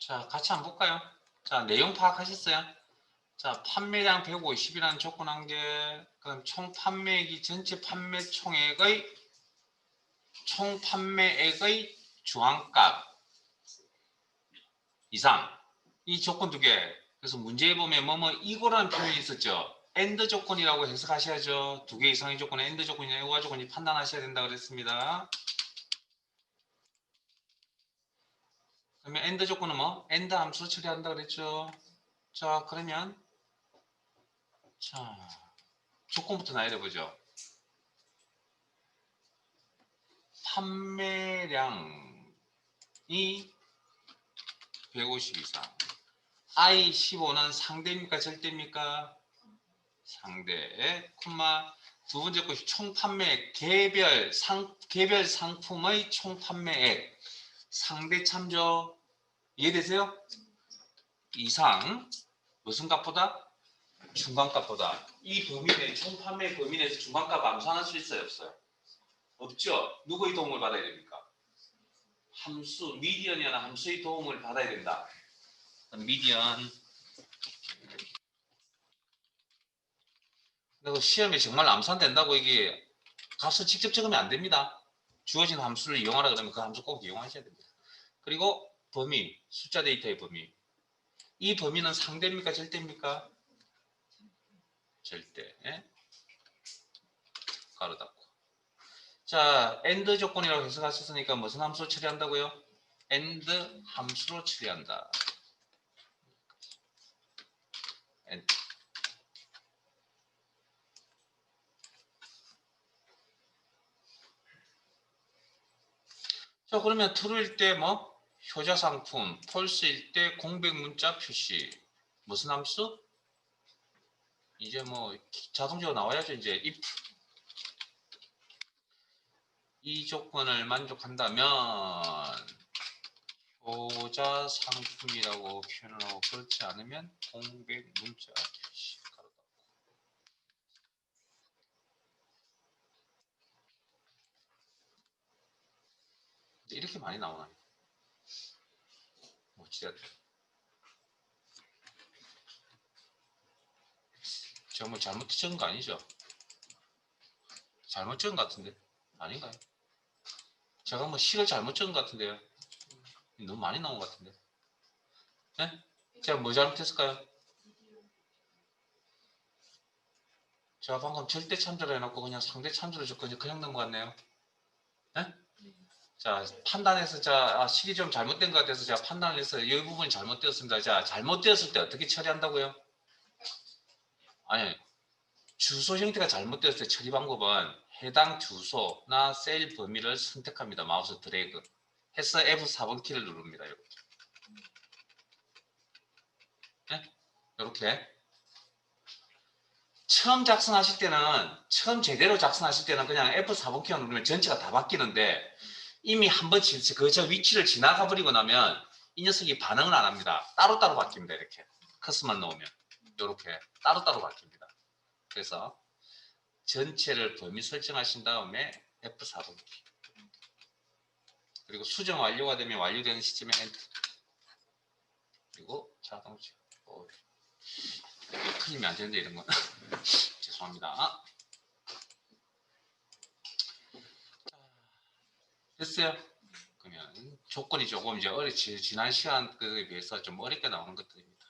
자, 같이 한번 볼까요? 자, 내용 파악하셨어요? 자, 판매량 150이라는 조건 한 개, 그럼 총 판매액이 전체 판매 총 판매액의 중앙값 이상. 이 조건 두 개. 그래서 문제에 보면 뭐뭐 이거라는 표현이 있었죠. AND 조건이라고 해석하셔야죠. 두 개 이상의 조건은 AND 조건이나 이거 가지고 판단하셔야 된다 그랬습니다. 그러면 AND 조건은 뭐? AND 함수로 처리한다 그랬죠. 자, 그러면 자, 조건부터 나열해보죠. 판매량이 150 이상. I15는 상대입니까? 절대입니까? 상대. 콤마. 두 번째 것이 총 판매액. 개별 상품의 총 판매액. 상대 참조. 이해되세요? 이상. 무슨 값보다? 중간값보다. 이 범위 내, 총 판매 범위 내에서 중간값 암산할 수 있어요? 없어요? 없죠? 누구의 도움을 받아야 됩니까? 함수, 미디언이나 함수의 도움을 받아야 된다. 미디언. 그리고 시험에 정말 암산된다고 이게 값을 직접 적으면 안 됩니다. 주어진 함수를 이용하라 그러면 그 함수 꼭 이용하셔야 됩니다. 그리고 범위, 숫자 데이터의 범위. 이 범위는 상대입니까? 절대입니까? 절대. 예? 가로 닫고. 자, AND 조건이라고 해석하셨으니까 무슨 함수로 처리한다고요? AND 함수로 처리한다. AND. 자, 그러면 true일 때 뭐? 효자 상품, false일 때 공백 문자 표시. 무슨 함수? 이제 뭐 자동적으로 나와야죠. 이제 if 이 조건을 만족한다면 효자 상품이라고 표현을 하고 그렇지 않으면 공백 문자 표시. 이렇게 많이 나오나요? 어찌됐든 제가 뭐 잘못 적은 거 아니죠? 잘못 적은 것 같은데 아닌가요? 제가 뭐 식을 잘못 적은 것 같은데요? 너무 많이 나온 것 같은데. 네? 제가 뭐 잘못했을까요? 제가 방금 절대 참조를 해놓고 그냥 상대 참조를 줬고 그냥 넘어갔네요. 네? 자, 판단해서 식이 좀 잘못된 것 같아서 제가 판단을 해서 이 부분이 잘못되었습니다. 자, 잘못되었을 때 어떻게 처리한다고요? 아니, 주소 형태가 잘못되었을 때 처리 방법은 해당 주소나 셀 범위를 선택합니다. 마우스 드래그 해서 F4번 키를 누릅니다. 이렇게. 네? 이렇게. 처음 작성하실 때는 처음 제대로 작성하실 때는 그냥 F4번 키를 누르면 전체가 다 바뀌는데 이미 한번 저 위치를 지나가 버리고 나면 이 녀석이 반응을 안 합니다. 따로따로 바뀝니다. 이렇게 커스만 넣으면 이렇게 따로따로 바뀝니다. 그래서 전체를 범위 설정하신 다음에 F4번 키 그리고 수정 완료가 되면 완료되는 시점에 엔터 그리고 자동차 틀리면 안 되는데 이런 건 죄송합니다. 됐어요? 그러면 조건이 조금 이제 지난 시간에 비해서 좀 어렵게 나오는 것들입니다.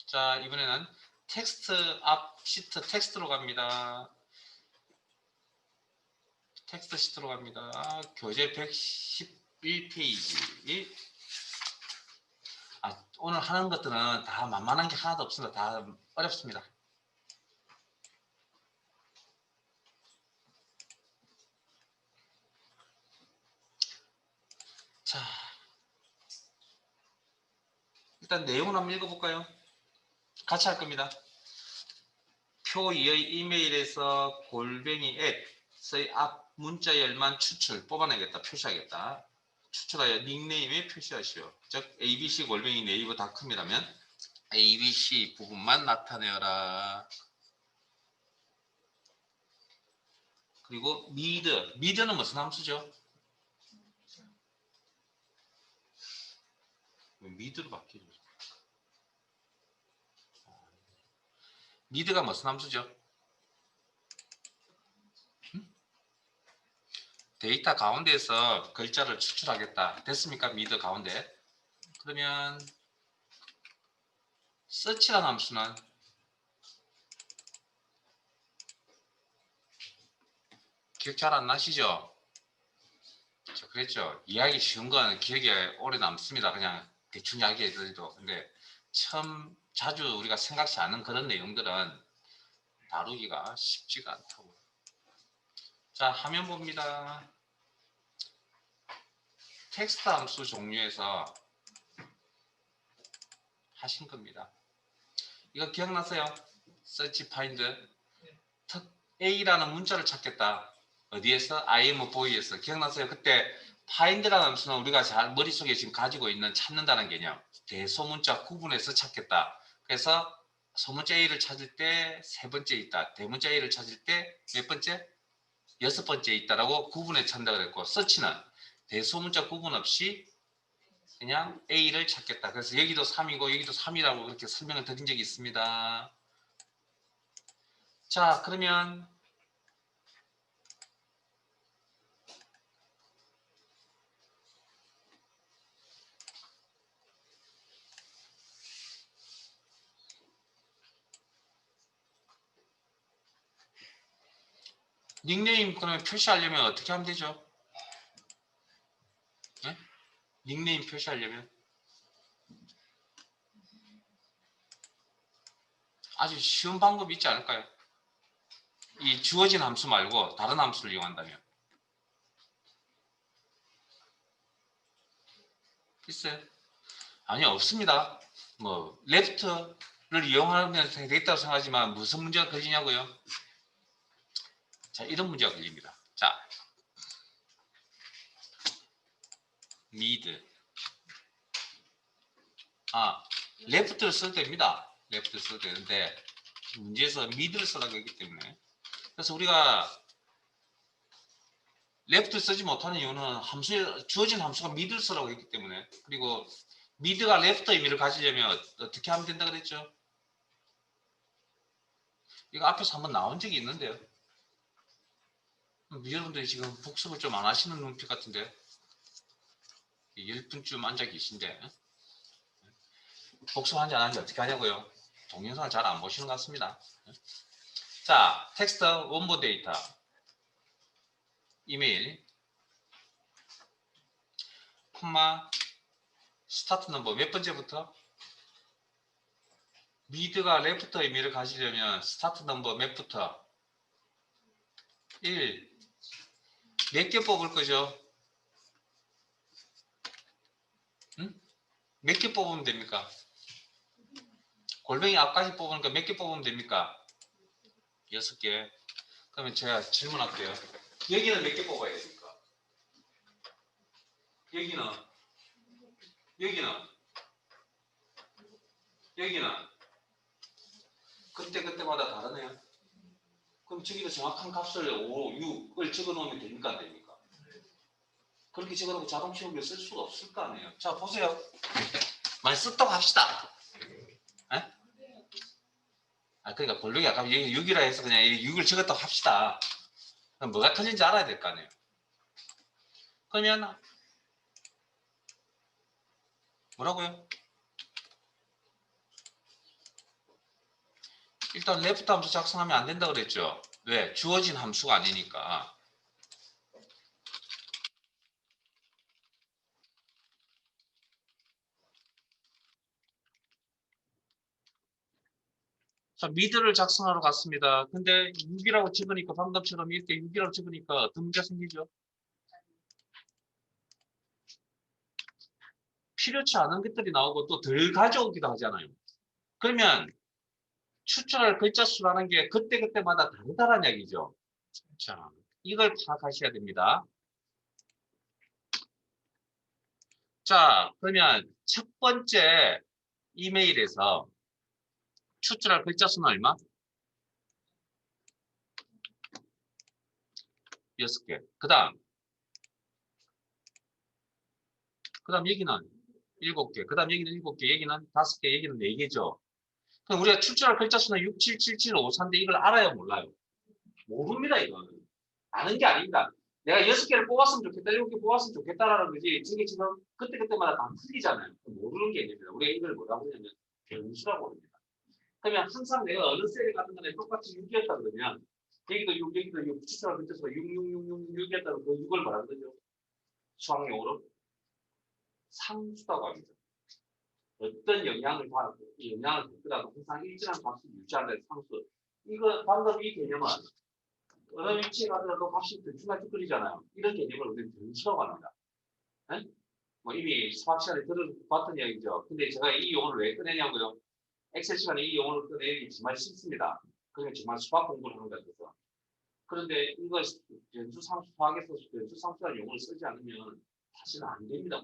자, 이번에는 텍스트 앞 시트 텍스트로 갑니다. 텍스트 시트로 갑니다. 교재 111페이지. 오늘 하는 것들은 다 만만한 게 하나도 없습니다. 다 어렵습니다. 자, 일단 내용을 한번 읽어볼까요? 같이 할 겁니다. 표 2의 이메일에서 골뱅이 앱의 앞 문자열만 뽑아내겠다. 표시하겠다. 추출하여 닉네임에 표시하시오. 즉 abc 골뱅이 네이버닷컴이라면 abc 부분만 나타내어라. 그리고 미드는 무슨 함수죠? 미드로 바뀌죠. 미드가 무슨 함수죠? 데이터 가운데에서 글자를 추출하겠다. 됐습니까? 미드 가운데. 그러면 search라는 함수는 기억 잘 안 나시죠? 그랬죠. 이야기 쉬운 건 기억에 오래 남습니다. 그냥 대충 이야기해드려도. 근데 처음 자주 우리가 생각지 않은 그런 내용들은 다루기가 쉽지가 않다고. 자, 화면 봅니다. 텍스트 함수 종류에서 하신 겁니다. 이거 기억나세요? search, find. A라는 문자를 찾겠다. 어디에서? I am boy에서. 기억나세요? 그때 find라는 함수는 우리가 잘 머릿속에 지금 가지고 있는 찾는다는 개념. 대소문자 구분해서 찾겠다. 그래서 소문자 A를 찾을 때 세 번째 있다. 대문자 A를 찾을 때 몇 번째? 여섯 번째 있다라고 구분해 찾는다 그랬고, search는 대소문자 구분 없이 그냥 A를 찾겠다. 그래서 여기도 3이고 여기도 3이라고 그렇게 설명을 드린 적이 있습니다. 자, 그러면 닉네임 그러면 표시하려면 어떻게 하면 되죠? 네? 닉네임 표시하려면 아주 쉬운 방법이 있지 않을까요? 이 주어진 함수 말고 다른 함수를 이용한다면 있어요? 아니요, 없습니다. 뭐 left를 이용하면 되겠다고 생각하지만 무슨 문제가 걸리냐고요? 자, 이런 문제가 걸립니다. 자, mid. left를 써도 됩니다. left를 써도 되는데 문제에서 mid를 쓰라고 했기 때문에, 그래서 우리가 left를 쓰지 못하는 이유는 주어진 함수가 mid를 쓰라고 했기 때문에. 그리고 mid가 left 의미를 가지려면 어떻게 하면 된다 그랬죠? 이거 앞에서 한번 나온 적이 있는데요. 여러분들이 지금 복습을 좀 안 하시는 눈빛 같은데, 10분쯤 앉아 계신데 복습 한지 안 한지 어떻게 하냐고요? 동영상을 잘 안 보시는 것 같습니다. 자, 텍스트 원본 데이터 이메일 콤마 스타트 넘버 몇 번째부터? 미드가 레프트 의미를 가지려면 스타트 넘버 몇부터? 1. 몇 개 뽑을 거죠? 응? 몇 개 뽑으면 됩니까? 골뱅이 앞까지 뽑으니까 몇 개 뽑으면 됩니까? 6개. 그러면 제가 질문할게요. 여기는 몇 개 뽑아야 됩니까? 여기는? 여기는? 여기는? 그때마다 다르네요. 그럼 저기도 정확한 값을 5, 6을 적어놓으면 됩니까? 안 됩니까? 그렇게 적어놓고 자동 채우기를 쓸 수가 없을 거 아니에요. 자, 보세요. 많이 썼다고 합시다. 에? 그러니까 골뱅이 아까 6이라 해서 그냥 6을 적었다고 합시다. 그럼 뭐가 터진지 알아야 될 거 아니에요. 그러면 뭐라고요? 일단 레프트 함수 작성하면 안 된다 그랬죠. 왜? 주어진 함수가 아니니까. 자, 미드를 작성하러 갔습니다. 근데 6이라고 적으니까 방금처럼 이렇게 6이라고 적으니까 어떤 문제가 생기죠? 필요치 않은 것들이 나오고 또 덜 가져오기도 하잖아요. 그러면 추출할 글자 수라는 게 그때그때마다 다르다는 얘기죠. 자, 이걸 파악하셔야 됩니다. 자, 그러면 첫 번째 이메일에서 추출할 글자 수는 얼마? 6개. 그 다음 여기는 7개. 그 다음 여기는 7개, 여기는 5개, 여기는 4개죠. 그럼 우리가 출제할 글자수는 6, 7, 7, 7, 5, 3인데 이걸 알아요, 몰라요? 모릅니다, 이거는. 아는 게 아닙니다. 내가 6개를 뽑았으면 좋겠다, 7개 뽑았으면 좋겠다라는 거지. 저게 지금 그때그때마다 다 틀리잖아요. 모르는 게 아닙니다. 우리가 이걸 뭐라고 하냐면 변수라고 합니다. 그러면 항상 내가 어느 셀에 가는 간에 똑같이 6이었다 그러면 여기도 6, 여기도 6, 출제할 글자수가 6, 6, 6, 6, 6이었다면 그 6을 뭐라고 그러죠? 수학용어로 상수라고 합니다. 어떤 영향을 받더라도 항상 일정한 값을 유지하는 상수. 이거 방금 이 개념은 어느 위치에 가더라도 값이 들쭉날쭉거리잖아요. 이런 개념을 우리는 변수라고 합니다. 네? 뭐 이미 수학 시간에 들어봤던 이야기죠. 근데 제가 이 용어를 왜 꺼내냐고요? 엑셀 시간에 이 용어를 꺼내기 정말 싫습니다. 그러면 정말 수학 공부를 하는 것 같아서. 그런데 이거 변수 상수 수학에서 변수 상수라는 용어를 쓰지 않으면 사실은 안 됩니다.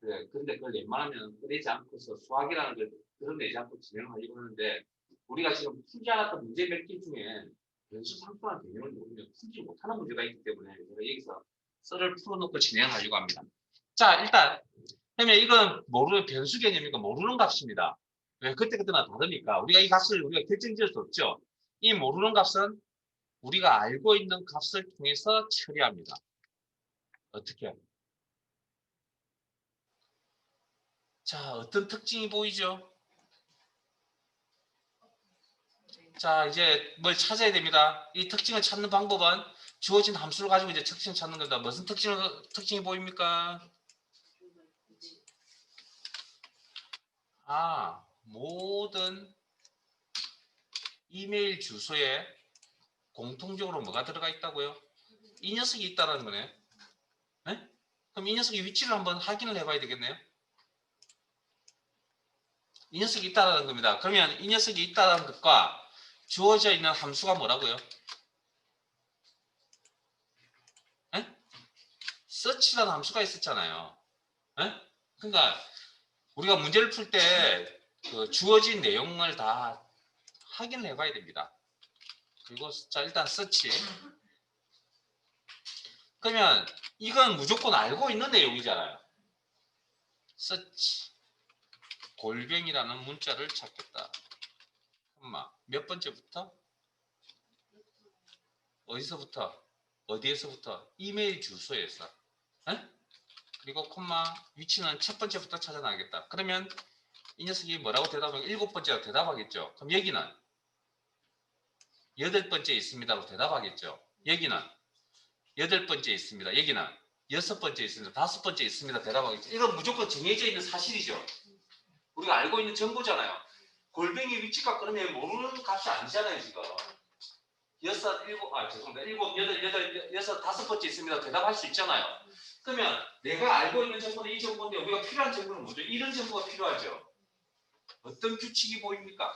네, 근데 그걸 웬만하면 꺼내지 않고서 수학이라는 걸 드러내지 않고 진행하려고 하는데 우리가 지금 풀지 않았던 문제 몇 개 중에 변수 상수라는 개념을 모르면 풀지 못하는 문제가 있기 때문에 제가 여기서 썰을 풀어놓고 진행하려고 합니다. 자, 일단 그러면 이건 모르는 변수 개념이니까 모르는 값입니다. 왜 그때그때마다 다르니까 우리가 이 값을 우리가 결정지을 수 없죠. 이 모르는 값은 우리가 알고 있는 값을 통해서 처리합니다. 어떻게? 자, 어떤 특징이 보이죠? 자, 이제 뭘 찾아야 됩니다. 이 특징을 찾는 방법은 주어진 함수를 가지고 이제 특징을 찾는 겁니다. 무슨 특징이 보입니까? 모든 이메일 주소에 공통적으로 뭐가 들어가 있다고요? 이 녀석이 있다는 거네. 네? 그럼 이 녀석의 위치를 한번 확인을 해봐야 되겠네요. 이 녀석이 있다는 겁니다. 그러면 이 녀석이 있다는 것과 주어져 있는 함수가 뭐라고요? 네? search라는 함수가 있었잖아요. 네? 그러니까 우리가 문제를 풀 때 그 주어진 내용을 다 확인을 해봐야 됩니다. 그리고 자 일단 search. 그러면 이건 무조건 알고 있는 내용이잖아요. search 골뱅이라는 문자를 찾겠다. 몇 번째부터? 어디서부터? 어디에서부터? 이메일 주소에서. 에? 그리고 콤마 위치는 첫 번째부터 찾아나겠다. 그러면 이 녀석이 뭐라고 대답하면 7번째로 대답하겠죠. 그럼 여기는 8번째 있습니다로 대답하겠죠. 여기는 8번째 있습니다. 여기는 6번째 있습니다. 5번째 있습니다. 대답하겠죠. 이건 무조건 정해져 있는 사실이죠. 우리가 알고 있는 정보잖아요. 골뱅이 위치값 그러면 모르는 값이 아니잖아요, 지금. 6, 7, 죄송합니다. 7, 8, 6, 5번째 있습니다. 대답할 수 있잖아요. 그러면 내가 알고 있는 정보는 이 정보인데 우리가 필요한 정보는 뭐죠? 이런 정보가 필요하죠. 어떤 규칙이 보입니까?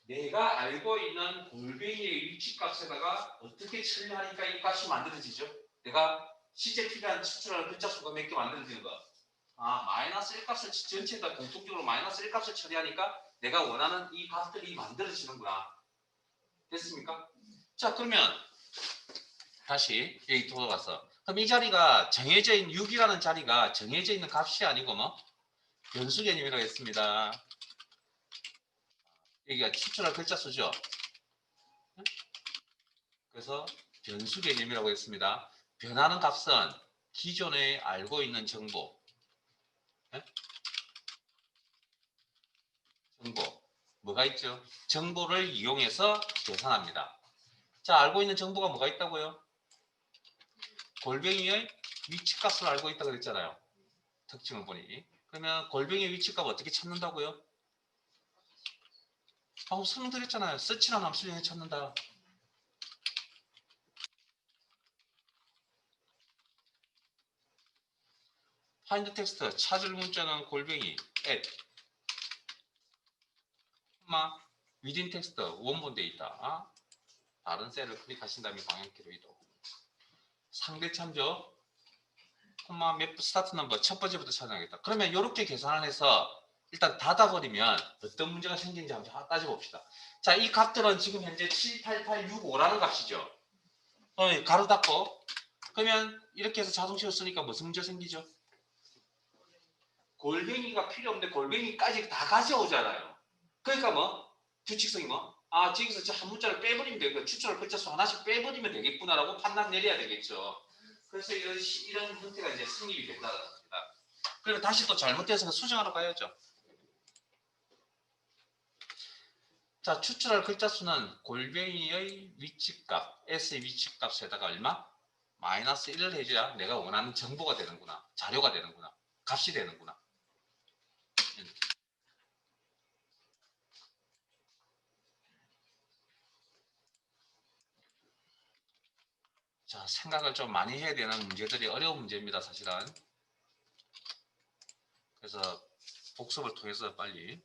내가 알고 있는 골뱅이의 위치값에다가 어떻게 처리하니까 이 값이 만들어지죠? 내가 실제 필요한 추출하는 글자 수가 몇 개 만들어지는 거. 마이너스 1값을 전체 다 공통적으로 마이너스 1값을 처리하니까 내가 원하는 이 값들이 만들어지는구나. 됐습니까? 자, 그러면 다시 여기 돌아가서 그럼 이 자리가 정해져 있는 6이라는 자리가 정해져 있는 값이 아니고 뭐 변수 개념이라고 했습니다. 여기가 추출할 글자 수죠. 그래서 변수 개념이라고 했습니다. 변하는 값은 기존에 알고 있는 정보 뭐가 있죠? 정보를 이용해서 계산합니다. 자, 알고 있는 정보가 뭐가 있다고요? 골뱅이의 위치값을 알고 있다고 그랬잖아요. 특징을 보니. 그러면 골뱅이의 위치값 어떻게 찾는다고요? 방금 설명드렸잖아요. search라는 함수 이용해 찾는다. find text 찾을 문자는 골뱅이 at within text 원본 데이터 다른 셀을 클릭하신 다음에 방향키로 이동. 상대 참조 맵 스타트 넘버 첫 번째부터 찾아야겠다. 그러면 이렇게 계산을 해서 일단 닫아버리면 어떤 문제가 생기는지 한번 따져봅시다. 자, 이 값들은 지금 현재 78865라는 값이죠. 가로 닫고 그러면 이렇게 해서 자동식을 쓰니까 무슨 문제 생기죠? 골뱅이가 필요 없는데 골뱅이까지 다 가져오잖아요. 그러니까 뭐 규칙성이 뭐 저기서 저 한 문자를 빼버리면 되고 추출할 글자수 하나씩 빼버리면 되겠구나라고 판단 내려야 되겠죠. 그래서 이런 형태가 이제 성립이 된다는 겁니다. 그리고 다시 또 잘못돼서 수정하러 가야죠. 자, 추출할 글자 수는 골뱅이의 위치값, S의 위치값에다가 얼마? 마이너스 1을 해줘야 내가 원하는 정보가 되는구나. 자료가 되는구나. 값이 되는구나. 자, 생각을 좀 많이 해야 되는 문제들이 어려운 문제입니다, 사실은. 그래서 복습을 통해서 빨리.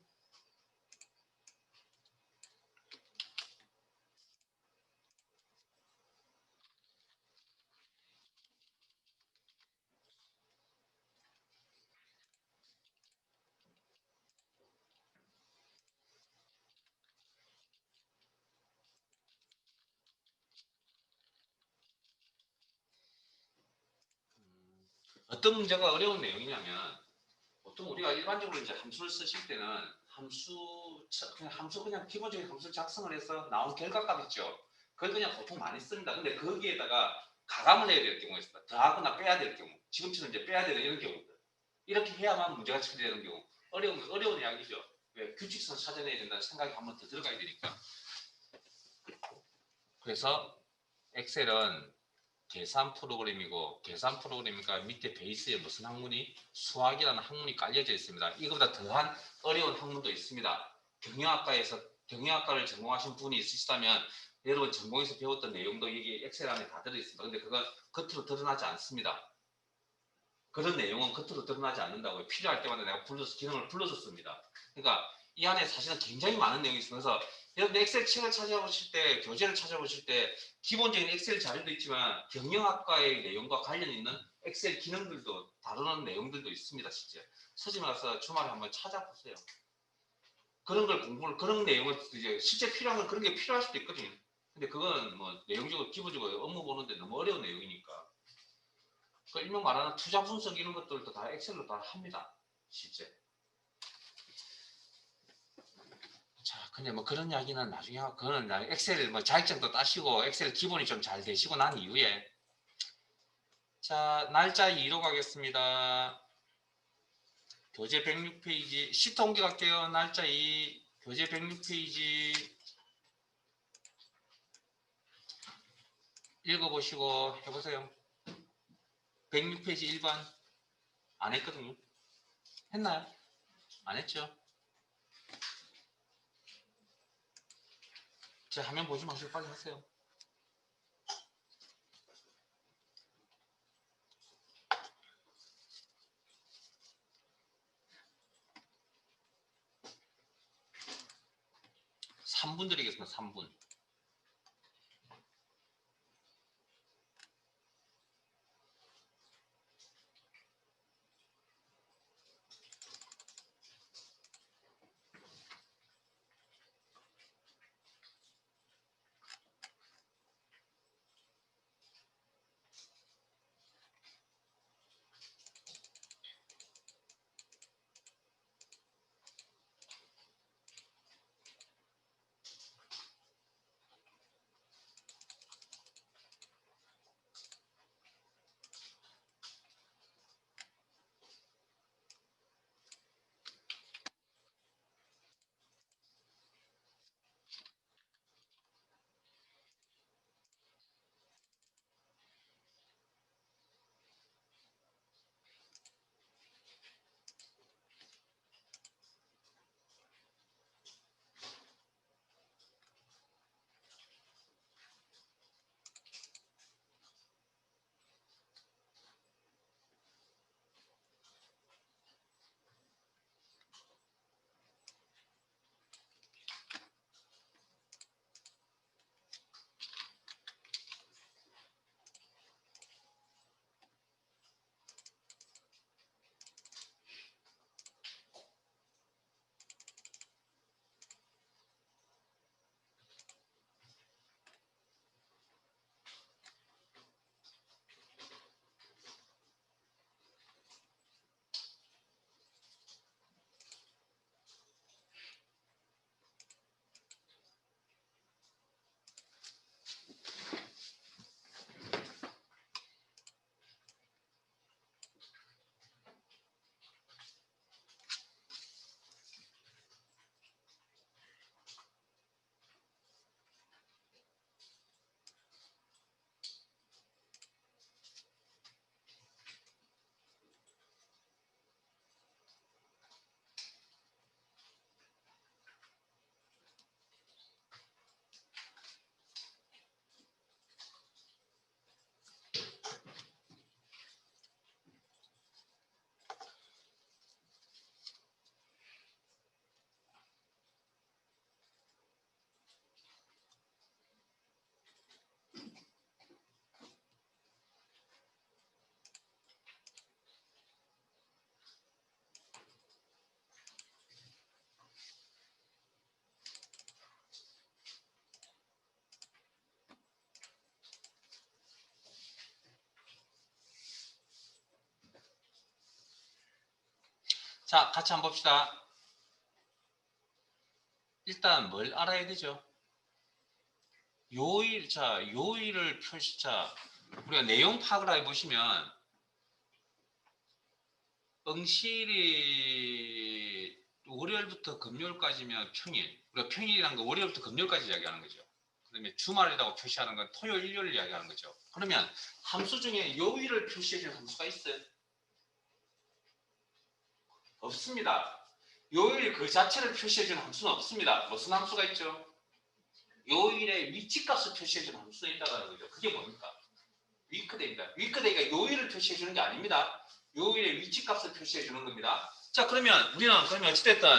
어떤 문제가 어려운 내용이냐면 보통 우리가 일반적으로 이제 함수를 쓰실 때는 함수 그냥 기본적인 함수 작성을 해서 나온 결과값 있죠. 그걸 그냥 보통 많이 씁니다. 근데 거기에다가 가감을 해야 될 경우가 있습니다. 더하거나 빼야 될 경우. 지금처럼 이제 빼야 되는 이런 경우들. 이렇게 해야만 문제가 처리되는 경우. 어려운 이야기죠. 왜? 규칙성 찾아내야 된다는 생각이 한 번 더 들어가야 되니까. 그래서 엑셀은 계산 프로그램이고 계산 프로그램이니까 밑에 베이스에 무슨 학문이 수학이라는 학문이 깔려져 있습니다. 이거보다 더한 어려운 학문도 있습니다. 경영학과를 전공하신 분이 있으시다면 여러분 전공에서 배웠던 내용도 여기 엑셀 안에 다 들어있습니다. 근데 그건 겉으로 드러나지 않습니다. 그런 내용은 겉으로 드러나지 않는다고요. 필요할 때마다 내가 기능을 불러서 씁니다. 그러니까 이 안에 사실은 굉장히 많은 내용이 있어서 여러분 엑셀 책을 찾아보실 때, 교재를 찾아보실 때 기본적인 엑셀 자료도 있지만 경영학과의 내용과 관련 있는 엑셀 기능들도 다루는 내용들도 있습니다. 실제 서점 가서 주말에 한번 찾아보세요. 그런 내용을 이제 실제 필요한 건 그런 게 필요할 수도 있거든요. 근데 그건 뭐 내용적으로 기본적으로 업무 보는데 너무 어려운 내용이니까. 그 일명 말하는 투자 분석 이런 것들도 다 엑셀로 다 합니다. 실제. 자, 근데 뭐 그런 이야기는 나중에 하고, 그거는 엑셀 뭐 자격증도 따시고, 엑셀 기본이 좀 잘 되시고 난 이후에. 자, 날짜 2로 가겠습니다. 교재 106페이지, 시트 옮겨갈게요. 날짜 2, 교재 106페이지. 읽어보시고 해보세요. 106페이지 1번. 안 했거든요. 했나요? 안 했죠? 제 화면 보지 마시고 빨리 하세요. 삼 분 드리겠습니다. 3분. 자, 같이 한번 봅시다. 일단 뭘 알아야 되죠? 요일, 자, 요일을 표시, 자, 우리가 내용 파악을 해보시면, 응시일이 월요일부터 금요일까지면 평일. 우리가 평일이라는 거 월요일부터 금요일까지 이야기하는 거죠. 그다음에 주말이라고 표시하는 건 토요일, 일요일 이야기하는 거죠. 그러면 함수 중에 요일을 표시해주는 함수가 있어요? 없습니다. 요일 그 자체를 표시해주는 함수는 없습니다. 무슨 함수가 있죠? 요일의 위치값을 표시해주는 함수가 있다는 거죠. 그게 뭡니까? 위크데이입니다. 위크데이가 요일을 표시해주는 게 아닙니다. 요일의 위치값을 표시해주는 겁니다. 자, 그러면 우리는 그러면 어찌됐든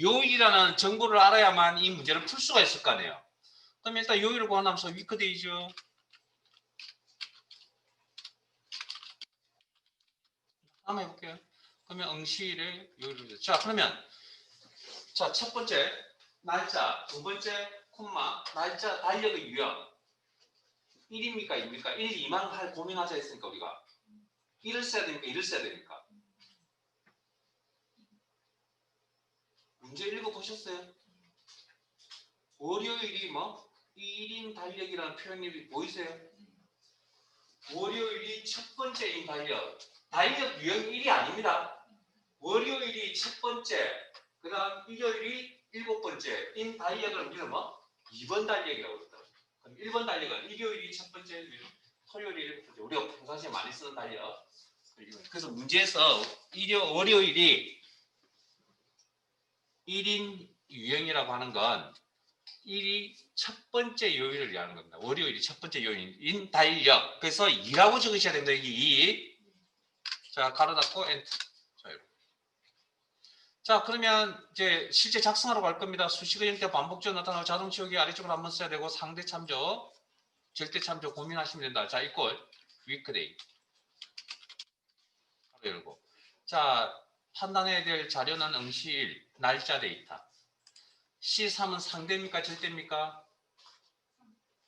요일이라는 정보를 알아야만 이 문제를 풀 수가 있을 거 아니에요. 그럼 일단 요일을 구하는 함수가 위크데이죠. 한번 해볼게요. 그러면 응시일의 요일을. 자, 그러면 자, 첫 번째 날짜, 두 번째 콤마, 날짜 달력의 유형. 1입니까? 2입니까? 1, 2만 할 고민하자 했으니까 우리가 1을 써야 됩니까? 2를 써야 됩니까? 문제 읽어보셨어요? 월요일이 뭐? 1인 달력이라는 표현이 보이세요? 월요일이 첫 번째인 달력. 달력 유형 1이 아닙니다. 월요일이 첫 번째, 그 다음 일요일이 일곱 번째인 달력을 우리는 뭐? 2번 달력이라고 그랬다. 그럼 1번 달력은 일요일이 첫 번째, 토요일이 일곱 번째. 우리가 평상시에 많이 쓰는 달력. 그래서 문제에서 월요일이 1인 유형이라고 하는 건 1이 첫 번째 요일을 얘기하는 겁니다. 월요일이 첫 번째 요일인 달력. 그래서 2라고 적으셔야 됩니다. 여기 2. 자, 가로 닫고 엔터. 자, 그러면 이제 실제 작성하러 갈 겁니다. 수식의 형태 반복적으로 나타나고 자동 치우기 아래쪽으로 한번 써야 되고 상대 참조, 절대 참조 고민하시면 된다. 자, 이꼴 위크데이. 가로 열고. 자, 판단해야 될 자료는 응시일, 날짜 데이터. C3은 상대입니까? 절대입니까?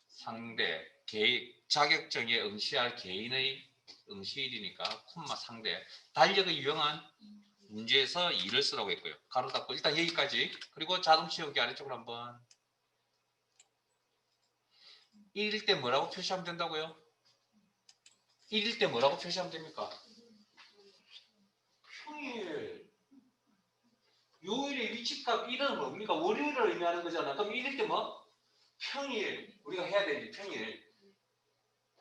상대. 자격증에 응시할 개인의 응시일이니까 콤마 상대. 달력의 유형은 문제에서 2를 쓰라고 했고요. 가로 닫고 일단 여기까지. 그리고 자동 치우기 아래쪽으로 한번. 1일 때 뭐라고 표시하면 된다고요? 1일 때 뭐라고 표시하면 됩니까? 평일. 요일의 위치값 1은 뭡니까? 월요일을 의미하는 거잖아. 그럼 1일 때 뭐? 평일. 우리가 해야 되지 평일.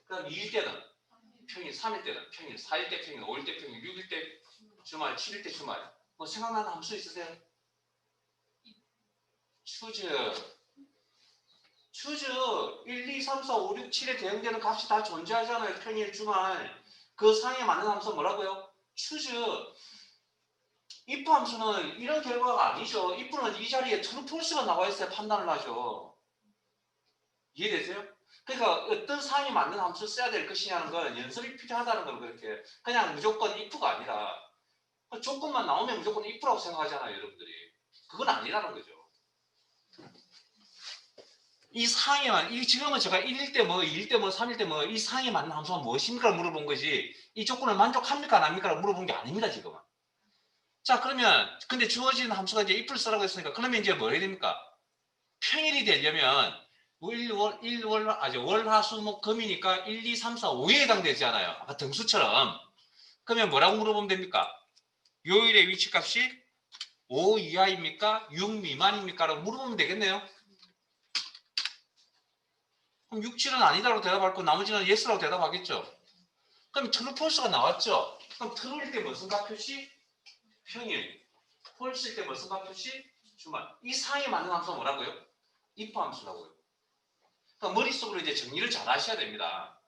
그럼 2일 때는 평일, 3일 때는 평일, 4일 때 평일, 5일 때 평일, 6일 때 주말, 7일 때 주말. 뭐 생각나는 함수 있으세요? 추즈. 추즈 1, 2, 3, 4, 5, 6, 7에 대응되는 값이 다 존재하잖아요. 평일, 주말. 그 상에 맞는 함수 뭐라고요? 추즈. if 함수는 이런 결과가 아니죠. if는 이 자리에 true, false가 나와 있어야 판단을 하죠. 이해되세요? 그러니까 어떤 상에 맞는 함수 써야 될 것이냐는 건 연습이 필요하다는 걸 그렇게 그냥 무조건 if가 아니라 조건만 나오면 무조건 if라고 생각하잖아요. 여러분들이. 그건 아니라는 거죠. 이 상에만, 지금은 제가 1일 때 뭐, 2일 때 뭐, 3일 때 뭐, 이 상에 맞는 함수가 무엇입니까? 물어본 거지. 이 조건을 만족합니까? 안 합니까? 물어본 게 아닙니다, 지금은. 자, 그러면, 근데 주어진 함수가 이제 if를 쓰라고 했으니까, 그러면 이제 뭐 해야 됩니까? 평일이 되려면, 월, 화, 수, 목, 금이니까 1, 2, 3, 4, 5에 해당되지 않아요. 아까 등수처럼. 그러면 뭐라고 물어보면 됩니까? 요일의 위치값이 5 이하입니까? 6 미만입니까? 라고 물어보면 되겠네요. 그럼 6, 7은 아니다라고 대답할 거 나머지는 yes라고 대답하겠죠. 그럼 true, false가 나왔죠. 그럼 true일 때 무슨 값 표시? 평일. false일 때 무슨 값 표시? 주말. 이 상에 맞는 함수가 뭐라고요? if 함수라고요. 그러니까 머릿속으로 이제 정리를 잘 하셔야 됩니다.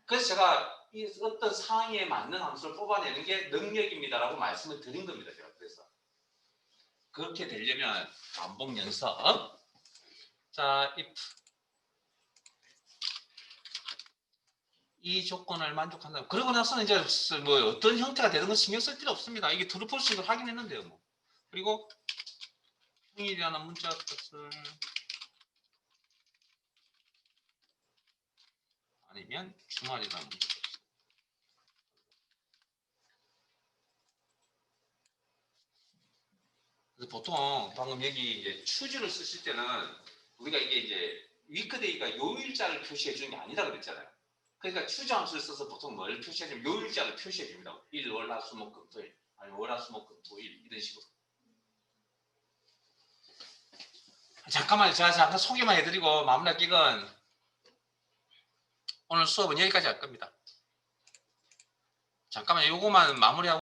그래서 제가 이 어떤 상에 맞는 함수를 뽑아내는 게 능력입니다라고 말씀을 드린 겁니다. 제가 그래서. 그렇게 되려면 반복 연습. 자, if 이 조건을 만족한다. 그러고 나서는 이제 뭐 어떤 형태가 되는 건 신경 쓸 필요 없습니다. 이게 트루 폴스를 확인했는데요. 뭐. 그리고 평일이라는 문자 뜻을 아니면 주말이라는 문자 뜻. 보통 방금 여기 이제 추주를 쓰실 때는 우리가 이게 이제 위크데이가 요일자를 표시해 주는 게 아니라 그랬잖아요. 그러니까 추주 함수를 써서 보통 뭘 표시하냐면 요일자를 표시해 줍니다. 일, 월, 화, 수, 목, 금, 토, 일. 아니 월, 화, 수, 목, 금, 토, 일. 이런 식으로. 잠깐만요. 제가 잠깐 소개만 해드리고 마무리할게요. 오늘 수업은 여기까지 할 겁니다. 잠깐만 요거만 마무리하고